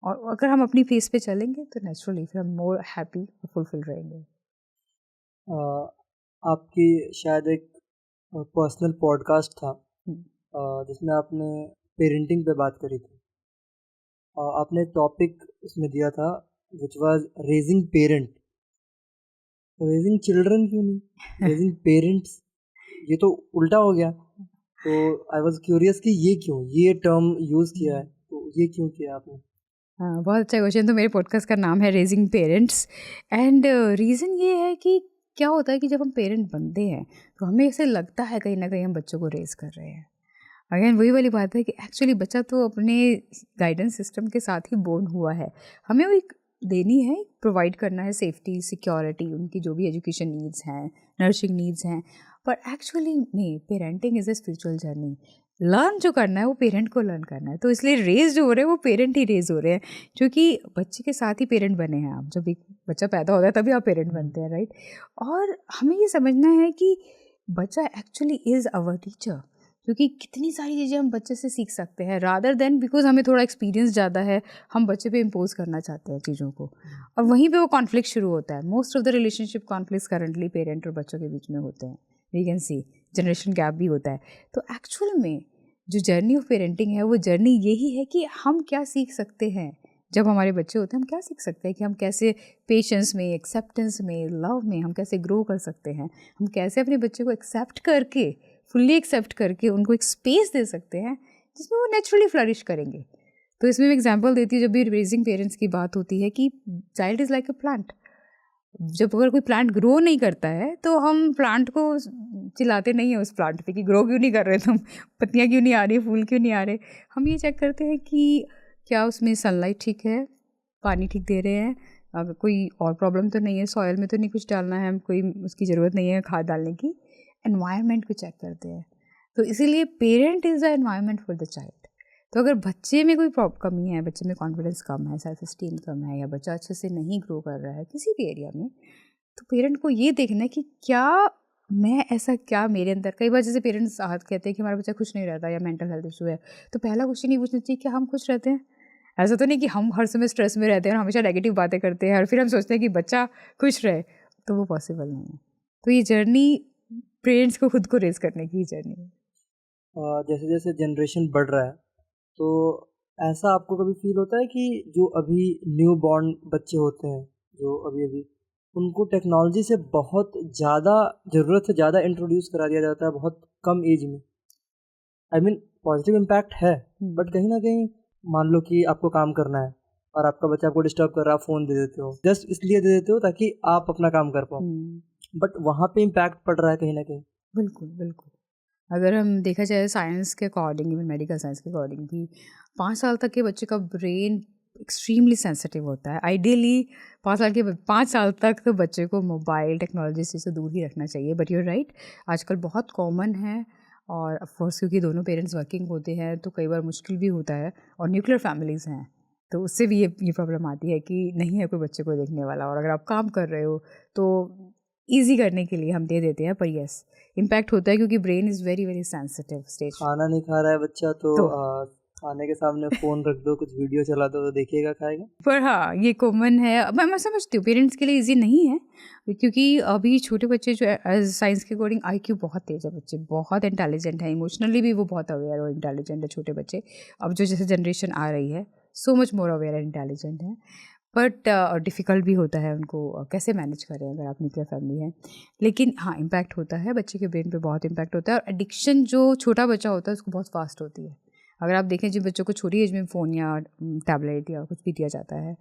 और अगर हम अपनी फेस पे चलेंगे तो नेचुरली फिर हम मोर हैप्पी और फुलफिल रहेंगे। आपकी शायद एक पर्सनल पॉडकास्ट था जिसमें आपने पेरेंटिंग पे बात करी थी। आपने टॉपिक उसमें दिया था which was raising parent. Raising children क्यों नहीं, रेजिंग पेरेंट्स, ये तो उल्टा हो गया। तो आई वाज क्यूरियस कि ये क्यों ये टर्म यूज़ किया है, तो ये क्यों किया आपने? हाँ, बहुत अच्छा क्वेश्चन। तो मेरे पॉडकास्ट का नाम है रेजिंग पेरेंट्स, एंड रीज़न ये है कि क्या होता है कि जब हम पेरेंट बनते हैं तो हमें ऐसे लगता है कहीं ना कहीं हम बच्चों को रेज कर रहे हैं। अगेन वही वाली बात है कि एक्चुअली बच्चा तो अपने गाइडेंस सिस्टम के साथ ही बोर्न हुआ है, हमें वो एक देनी है, प्रोवाइड करना है सेफ्टी, सिक्योरिटी, उनकी जो भी एजुकेशन नीड्स हैं, नर्सिंग नीड्स हैं। पर एक्चुअली नहीं, parenting is a spiritual journey. Learn जो करना है वो पेरेंट को लर्न करना है, तो इसलिए रेज जो हो रहे हैं वो पेरेंट ही रेज हो रहे हैं, क्योंकि बच्चे के साथ ही पेरेंट बने हैं आप। जब एक बच्चा पैदा होता है तभी आप पेरेंट बनते हैं, राइट। और हमें ये समझना है कि बच्चा एक्चुअली इज़ अवर टीचर, क्योंकि कितनी सारी चीज़ें हम बच्चे से सीख सकते हैं, रादर देन बिकॉज हमें थोड़ा एक्सपीरियंस ज़्यादा है हम बच्चे पे इम्पोज करना चाहते हैं चीज़ों को, और वहीं पे वो कॉन्फ्लिक्ट शुरू होता है। Most of the relationship conflicts currently parent और बच्चों के बीच में होते हैं, we can see generation gap भी होता है। तो एक्चुअल में जो जर्नी ऑफ पेरेंटिंग है वो जर्नी यही है कि हम क्या सीख सकते हैं जब हमारे बच्चे होते हैं, हम क्या सीख सकते हैं कि हम कैसे पेशेंस में, एक्सेप्टेंस में, लव में हम कैसे ग्रो कर सकते हैं, हम कैसे अपने बच्चे को एक्सेप्ट करके, फुल्ली एक्सेप्ट करके उनको एक स्पेस दे सकते हैं जिसमें वो नेचुरली फ्लरिश करेंगे। तो इसमें मैं एग्जांपल देती हूँ, जब भी रेजिंग पेरेंट्स की बात होती है कि child is like a plant. जब अगर कोई प्लांट ग्रो नहीं करता है तो हम प्लांट को चिल्लाते नहीं हैं उस प्लांट पे कि ग्रो क्यों नहीं कर रहे तुम, पत्तियाँ क्यों नहीं आ रही, फूल क्यों नहीं आ रहे। हम ये चेक करते हैं कि क्या उसमें सनलाइट ठीक है, पानी ठीक दे रहे हैं, अगर कोई और प्रॉब्लम तो नहीं है, सॉयल में तो नहीं कुछ डालना है, हम कोई उसकी ज़रूरत नहीं है खाद डालने की। एनवायरनमेंट को चेक करते हैं। तो इसीलिए parent is the environment for the child. तो अगर बच्चे में कोई कमी है, बच्चे में कॉन्फिडेंस कम है, सेल्फ स्टीम कम है, या बच्चा अच्छे से नहीं ग्रो कर रहा है किसी भी एरिया में, तो पेरेंट को ये देखना है कि क्या मैं ऐसा, क्या मेरे अंदर, कई बार जैसे पेरेंट्स आहत कहते हैं कि हमारा बच्चा खुश नहीं रहता या मेंटल हेल्थ इशू है, तो पहला क्वेश्चन ये पूछना चाहिए कि हम खुश रहते हैं। ऐसा तो नहीं कि हम हर समय स्ट्रेस में रहते हैं और हमेशा नेगेटिव बातें करते हैं और फिर हम सोचते हैं कि बच्चा खुश रहे, तो वो पॉसिबल नहीं है। तो ये जर्नी पेरेंट्स को खुद को रेज करने की जर्नी है। जैसे जैसे जनरेशन बढ़ रहा है तो ऐसा आपको कभी फील होता है कि जो अभी न्यू बॉर्न बच्चे होते हैं, जो अभी अभी उनको टेक्नोलॉजी से बहुत ज़्यादा ज़रूरत से ज़्यादा इंट्रोड्यूस करा दिया जाता है बहुत कम एज में? आई मीन पॉजिटिव इम्पैक्ट है, बट कहीं ना कहीं मान लो कि आपको काम करना है और आपका बच्चा आपको डिस्टर्ब कर रहा है, फ़ोन दे देते हो, जस्ट इसलिए दे देते हो ताकि आप अपना काम कर पाओ, बट वहाँ पे इम्पैक्ट पड़ रहा है कहीं ना कहीं। बिल्कुल बिल्कुल। अगर हम देखा जाए साइंस के अकॉर्डिंग, इवन मेडिकल साइंस के अकॉर्डिंग भी 5 साल तक के बच्चे का ब्रेन एक्सट्रीमली सेंसिटिव होता है। आइडियली 5 साल तक तो बच्चे को मोबाइल टेक्नोलॉजी से दूर ही रखना चाहिए, बट यूर राइट, आजकल बहुत कॉमन है। और ऑफकोर्स क्योंकि दोनों पेरेंट्स वर्किंग होते हैं तो कई बार मुश्किल भी होता है, और न्यूक्लियर फैमिलीज़ हैं तो उससे भी ये प्रॉब्लम आती है कि नहीं है कोई बच्चे को देखने वाला, और अगर आप काम कर रहे हो तो ईजी करने के लिए हम दे देते हैं, पर यस इम्पैक्ट होता है क्योंकि brain is very very sensitive stage. खाना नहीं खा रहा है बच्चा तो खाने के सामने फ़ोन रख दो, कुछ वीडियो चला दो तो देखिएगा, खाएगा। पर हाँ, ये कॉमन है। मैं समझती हूँ पेरेंट्स के लिए ईज़ी नहीं है, क्योंकि अभी छोटे बच्चे जो है साइंस के अकॉर्डिंग आईक्यू बहुत तेज़ है, बच्चे बहुत इंटेलिजेंट हैं, इमोशनली भी वो बहुत अवेयर और इंटेलिजेंट है छोटे बच्चे। अब जो जैसे जनरेशन आ रही है so much more aware and intelligent है, बट डिफ़िकल्ट भी होता है उनको कैसे मैनेज करें अगर आप न्यूक्लियर फैमिली है। लेकिन हाँ, इम्पैक्ट होता है, बच्चे के ब्रेन पे बहुत इम्पैक्ट होता है, और एडिक्शन जो छोटा बच्चा होता है उसको बहुत फास्ट होती है। अगर आप देखें जिन बच्चों को छोटी एज में फ़ोन या टैबलेट या कुछ भी दिया जाता है,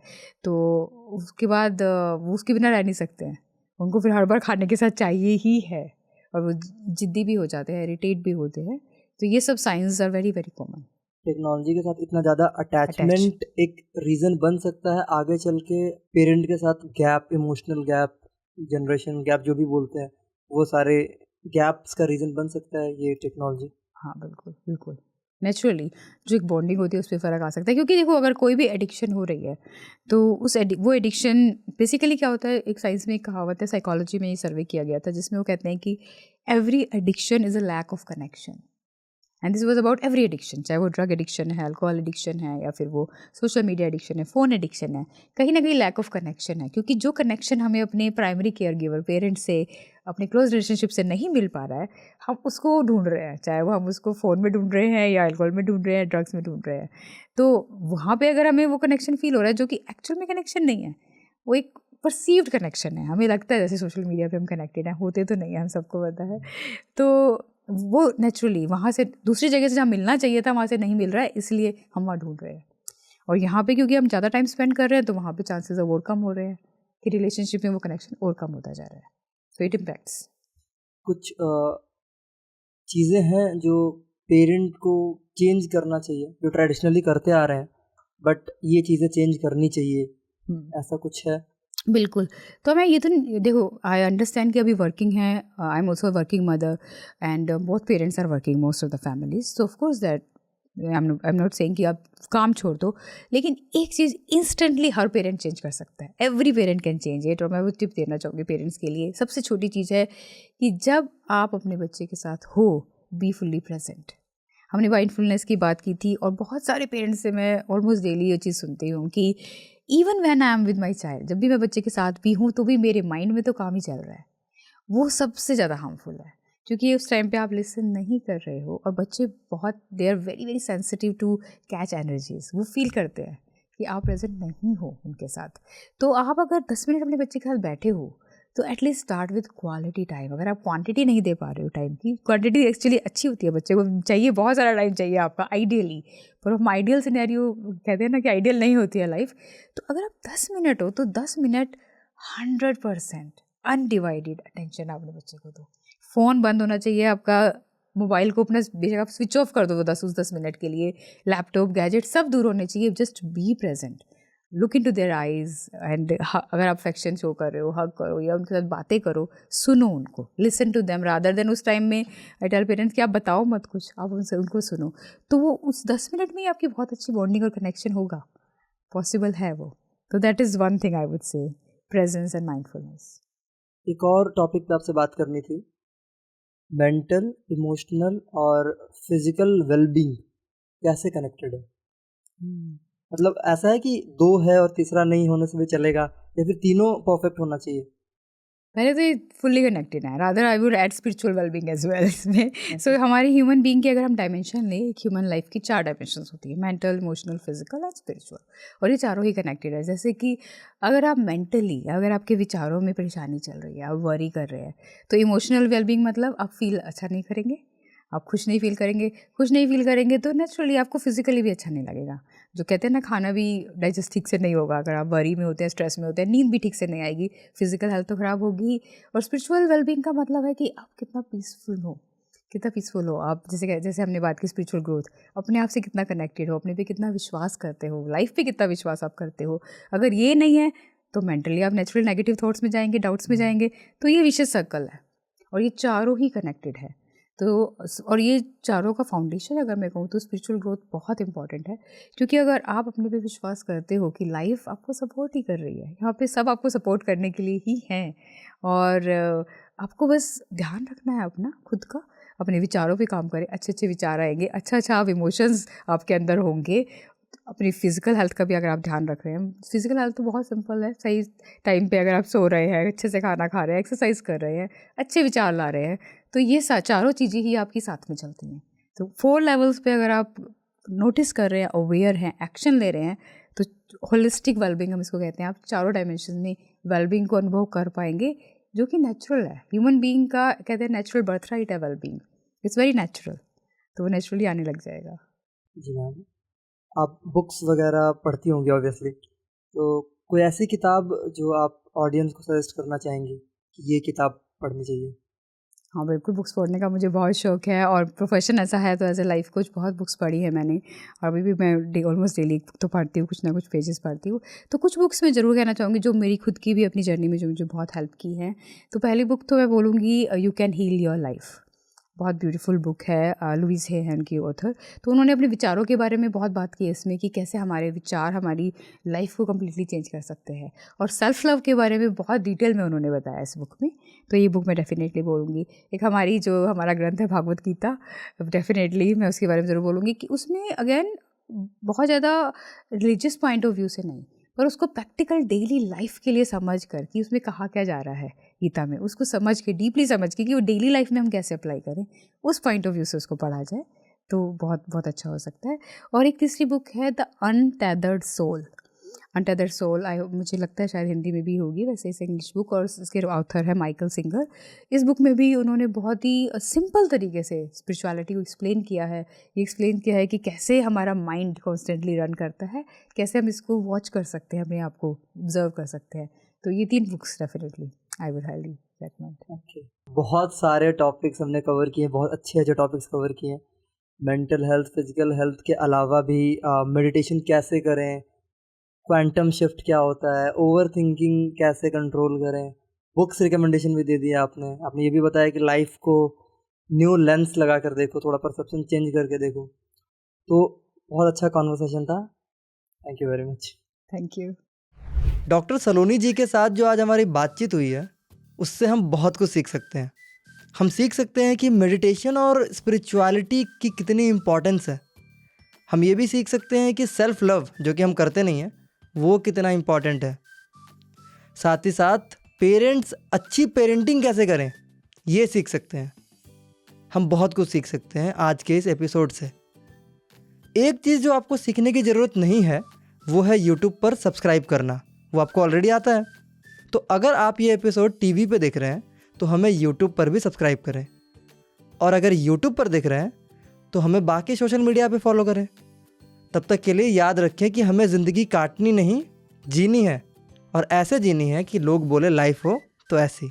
तो उसके बाद वो उसके बिना रह नहीं सकते हैं, उनको फिर हर बार खाने के साथ चाहिए ही है, और वो जिद्दी भी हो जाते हैं, इरिटेट भी होते हैं। तो ये सब signs are very very common. Technology के साथ इतना ज़्यादा अटैचमेंट एक रीज़न बन सकता है आगे चल के पेरेंट के साथ gap, emotional gap, generation gap जो भी बोलते हैं, वो सारे गैप्स का रीज़न बन सकता है ये टेक्नोलॉजी। हाँ बिल्कुल बिल्कुल, नेचुरली जो एक बॉन्डिंग होती है उस पर फ़र्क आ सकता है, क्योंकि देखो अगर कोई भी एडिक्शन हो रही है तो वो एडिक्शन बेसिकली क्या होता है, एक साइंस में एक कहावत है, साइकोलॉजी में ये सर्वे किया गया था जिसमें वो कहते हैं कि every addiction is a lack of connection. And this was about every addiction, चाहे वो ड्रग एडिक्शन है, अल्कोहल एडिक्शन है, या फिर वो सोशल मीडिया एडिक्शन है, फ़ोन एडिक्शन है, कहीं ना कहीं लैक ऑफ कनेक्शन है। क्योंकि जो कनेक्शन हमें अपने प्राइमरी केयर गिवर पेरेंट्स से, अपने क्लोज रिलेशनशिप से नहीं मिल पा रहा है, हम उसको ढूंढ रहे हैं, चाहे वो हम उसको फ़ोन में ढूंढ रहे हैं या अल्कोहल में ढूंढ रहे हैं, ड्रग्स में ढूंढ रहे हैं। तो वहाँ पर अगर हमें वो कनेक्शन फील हो रहा है जो कि एक्चुअल में कनेक्शन नहीं है, वो एक परसीव्ड कनेक्शन है, हमें लगता है जैसे सोशल मीडिया पे हम कनेक्टेड हैं, होते तो नहीं है, हम सबको पता है। तो वो नेचुरली वहाँ से दूसरी जगह से जहाँ मिलना चाहिए था वहाँ से नहीं मिल रहा है, इसलिए हम वहाँ ढूंढ रहे हैं। और यहाँ पे क्योंकि हम ज़्यादा टाइम स्पेंड कर रहे हैं तो वहाँ पे चांसेस और कम हो रहे हैं कि रिलेशनशिप में वो कनेक्शन और कम होता जा रहा है। So it impacts. कुछ चीज़ें हैं जो पेरेंट को चेंज करना चाहिए, जो ट्रेडिशनली करते आ रहे हैं, बट ये चीज़ें चेंज करनी चाहिए, ऐसा कुछ है? बिल्कुल। तो मैं ये तो देखो, आई अंडरस्टैंड कि अभी वर्किंग है, I am also working mother, and both parents are working, most of the families, so of course that I am not saying कि आप काम छोड़ दो, लेकिन एक चीज़ इंस्टेंटली हर पेरेंट चेंज कर सकता है, every parent can change it. और मैं वो टिप देना चाहूँगी पेरेंट्स के लिए, सबसे छोटी चीज़ है कि जब आप अपने बच्चे के साथ हो, बी फुल्ली प्रेजेंट। हमने माइंडफुलनेस की बात की थी, और बहुत सारे पेरेंट्स से मैं ऑलमोस्ट डेली ये चीज़ सुनती हूँ कि even when I am with my child, जब भी मैं बच्चे के साथ भी हूँ तो भी मेरे माइंड में तो काम ही चल रहा है। वो सबसे ज़्यादा हार्मफुल है, क्योंकि उस टाइम पे आप लिसन नहीं कर रहे हो, और बच्चे बहुत they are very very sensitive to catch energies, वो फील करते हैं कि आप प्रेजेंट नहीं हो उनके साथ। तो आप अगर 10 मिनट अपने बच्चे के साथ बैठे हो तो at least start with quality time. अगर आप क्वांटिटी नहीं दे पा रहे हो टाइम की, क्वांटिटी एक्चुअली अच्छी होती है, बच्चे को चाहिए बहुत सारा टाइम चाहिए आपका आइडियली, पर हम आइडियल सिनेरियो कहते हैं ना कि आइडियल नहीं होती है लाइफ। तो अगर आप 10 मिनट हो तो 10 मिनट 100% अनडिवाइडेड अटेंशन आपने बच्चे को दो। फ़ोन बंद होना चाहिए आपका, मोबाइल को अपना बेशक आप स्विच ऑफ कर दो वो 10 मिनट के लिए, लैपटॉप गैजेट सब दूर होने चाहिए, just be present, look in to their eyes, and अगर आप अफेक्शन शो कर रहे हो, हग करो या उनके साथ बातें करो, सुनो उनको, listen to them rather than उस टाइम में आई टेल पेरेंट्स कि आप बताओ मत कुछ, आप उनसे उनको सुनो। तो वो उस 10 मिनट में ही आपकी बहुत अच्छी बॉन्डिंग और कनेक्शन होगा, पॉसिबल है वो। तो that is one thing I would say, presence and mindfulness. एक और टॉपिक पे आपसे बात करनी थी, मेंटल, इमोशनल और फिजिकल वेलबींग कैसे कनेक्टेड है? मतलब ऐसा है कि 2 है और तीसरा नहीं होने से भी चलेगा, या फिर तीनों परफेक्ट होना चाहिए? पहले तो ये फुल्ली कनेक्टेड है, rather I would add spiritual wellbeing as well इसमें। सो हमारे ह्यूमन बीइंग की अगर हम डायमेंशन लें, एक ह्यूमन लाइफ की 4 डायमेंशंस होती है, mental, emotional, physical and spiritual, और ये चारों ही कनेक्टेड है। जैसे कि अगर आप मेंटली, अगर आपके विचारों में परेशानी चल रही है, आप वरी कर रहे हैं, तो इमोशनल वेलबींग मतलब आप फील अच्छा नहीं करेंगे, आप खुश नहीं फील करेंगे, खुश नहीं फील करेंगे तो नेचुरली आपको फिजिकली भी अच्छा नहीं लगेगा। जो कहते हैं ना, खाना भी डाइजेस्ट ठीक से नहीं होगा अगर आप वरी में होते हैं, स्ट्रेस में होते हैं, नींद भी ठीक से नहीं आएगी, फिजिकल हेल्थ तो ख़राब होगी। और स्पिरिचुअल वेलबींग का मतलब है कि आप कितना पीसफुल हो, कितना पीसफुल हो आप, जैसे हमने बात की स्पिरिचुअल ग्रोथ, अपने आप से कितना कनेक्टेड हो, अपने पे कितना विश्वास करते हो, लाइफ पे कितना विश्वास आप करते हो। अगर ये नहीं है तो मेंटली आप नेचुरल नेगेटिव थॉट्स में जाएंगे, डाउट्स में जाएंगे, तो ये विशियस सर्कल है। और ये चारों ही कनेक्टेड है। तो और ये चारों का फाउंडेशन अगर मैं कहूँ तो स्पिरिचुअल ग्रोथ बहुत इंपॉर्टेंट है, क्योंकि अगर आप अपने पे विश्वास करते हो कि लाइफ आपको सपोर्ट ही कर रही है, यहाँ पे सब आपको सपोर्ट करने के लिए ही हैं, और आपको बस ध्यान रखना है अपना खुद का, अपने विचारों पे काम करें, अच्छे अच्छे विचार आएंगे, अच्छा आप इमोशंस आपके अंदर होंगे। अपनी फिजिकल हेल्थ का भी अगर आप ध्यान रख रहे हैं, फिजिकल हेल्थ तो बहुत सिंपल है, सही टाइम पे अगर आप सो रहे हैं, अच्छे से खाना खा रहे हैं, एक्सरसाइज कर रहे हैं, अच्छे विचार ला रहे हैं, तो ये चारों चीज़ें ही आपकी साथ में चलती हैं। तो 4 लेवल्स पे अगर आप नोटिस कर रहे हैं, अवेयर हैं, एक्शन ले रहे हैं, तो होलिस्टिक वेलबींग हम इसको कहते हैं, आप चारों डायमेंशन में वेलबींग को अनुभव कर पाएंगे, जो कि नेचुरल है। ह्यूमन बीइंग का कहते हैं नेचुरल बर्थ राइट है वेलबींग, इट्स वेरी नेचुरल, तो वो नेचुरली आने लग जाएगा। जी मैम, आप बुक्स वगैरह पढ़ती होंगी ऑब्वियसली, तो कोई ऐसी किताब जो आप ऑडियंस को सजेस्ट करना चाहेंगी कि ये किताब पढ़नी चाहिए? हाँ बिल्कुल, बुक्स पढ़ने का मुझे बहुत शौक है, और प्रोफेशन ऐसा है तो एज ए लाइफ कोच बहुत बुक्स पढ़ी है मैंने, और अभी भी मैं ऑलमोस्ट डेली तो पढ़ती हूँ, कुछ ना कुछ पेजेस पढ़ती हूँ। तो कुछ बुक्स मैं ज़रूर कहना चाहूँगी जो मेरी खुद की भी अपनी जर्नी में जो मुझे बहुत हेल्प की है। तो पहली बुक तो मैं बोलूँगी you can heal your life, बहुत ब्यूटीफुल बुक है, लुइस है उनकी ऑथर। तो उन्होंने अपने विचारों के बारे में बहुत बात की है इसमें, कि कैसे हमारे विचार हमारी लाइफ को कम्प्लीटली चेंज कर सकते हैं, और सेल्फ लव के बारे में बहुत डिटेल में उन्होंने बताया इस बुक में। तो ये बुक मैं डेफिनेटली बोलूँगी। एक हमारा ग्रंथ है भागवत गीता, डेफिनेटली मैं उसके बारे में ज़रूर बोलूँगी, कि उसमें अगेन बहुत ज़्यादा रिलीजियस पॉइंट ऑफ व्यू से नहीं, पर उसको प्रैक्टिकल डेली लाइफ के लिए समझ कर कि उसमें कहा क्या जा रहा है गीता में, उसको समझ के, डीपली समझ के, कि वो डेली लाइफ में हम कैसे अप्लाई करें, उस पॉइंट ऑफ व्यू से उसको पढ़ा जाए तो बहुत बहुत अच्छा हो सकता है। और एक तीसरी बुक है the untethered soul. Untethered soul मुझे लगता है शायद हिंदी में भी होगी, वैसे इस इंग्लिश बुक, और इसके ऑथर है माइकल सिंगर। इस बुक में भी उन्होंने बहुत ही सिंपल तरीके से स्पिरिचुअलिटी को एक्सप्लेन किया है। ये एक्सप्लेन किया है कि कैसे हमारा माइंड कॉन्स्टेंटली रन करता है, कैसे हम इसको वॉच कर सकते हैं, अपने आप को ऑब्जर्व कर सकते हैं। तो ये 3 books definitely I would highly recommend. Okay, बहुत सारे टॉपिक्स हमने कवर किए, बहुत अच्छे अच्छे टॉपिक्स कवर किए। मेंटल हेल्थ, फिजिकल हेल्थ के अलावा भी मेडिटेशन कैसे करें, क्वांटम शिफ्ट क्या होता है, ओवर थिंकिंग कैसे कंट्रोल करें, बुक्स रिकमेंडेशन भी दे दिया आपने ये भी बताया कि लाइफ को न्यू लेंस लगा कर देखो, थोड़ा परसेप्शन चेंज करके देखो। तो बहुत अच्छा कॉन्वर्सेशन था, thank you very much. Thank you. Doctor Saloni ji के साथ जो आज हमारी बातचीत हुई है, उससे हम बहुत कुछ सीख सकते हैं। हम सीख सकते हैं कि मेडिटेशन और स्पिरिचुअलिटी की कितनी इम्पोर्टेंस है। हम ये भी सीख सकते हैं कि सेल्फ लव जो कि हम करते नहीं हैं, वो कितना इम्पॉर्टेंट है। साथ ही साथ पेरेंट्स अच्छी पेरेंटिंग कैसे करें, ये सीख सकते हैं। हम बहुत कुछ सीख सकते हैं आज के इस एपिसोड से। एक चीज़ जो आपको सीखने की ज़रूरत नहीं है, वो है यूट्यूब पर सब्सक्राइब करना, वो आपको ऑलरेडी आता है। तो अगर आप ये एपिसोड टीवी पे देख रहे हैं तो हमें यूट्यूब पर भी सब्सक्राइब करें, और अगर यूट्यूब पर देख रहे हैं तो हमें बाकी सोशल मीडिया पे फॉलो करें। तब तक के लिए याद रखें कि हमें ज़िंदगी काटनी नहीं, जीनी है, और ऐसे जीनी है कि लोग बोले लाइफ हो तो ऐसी।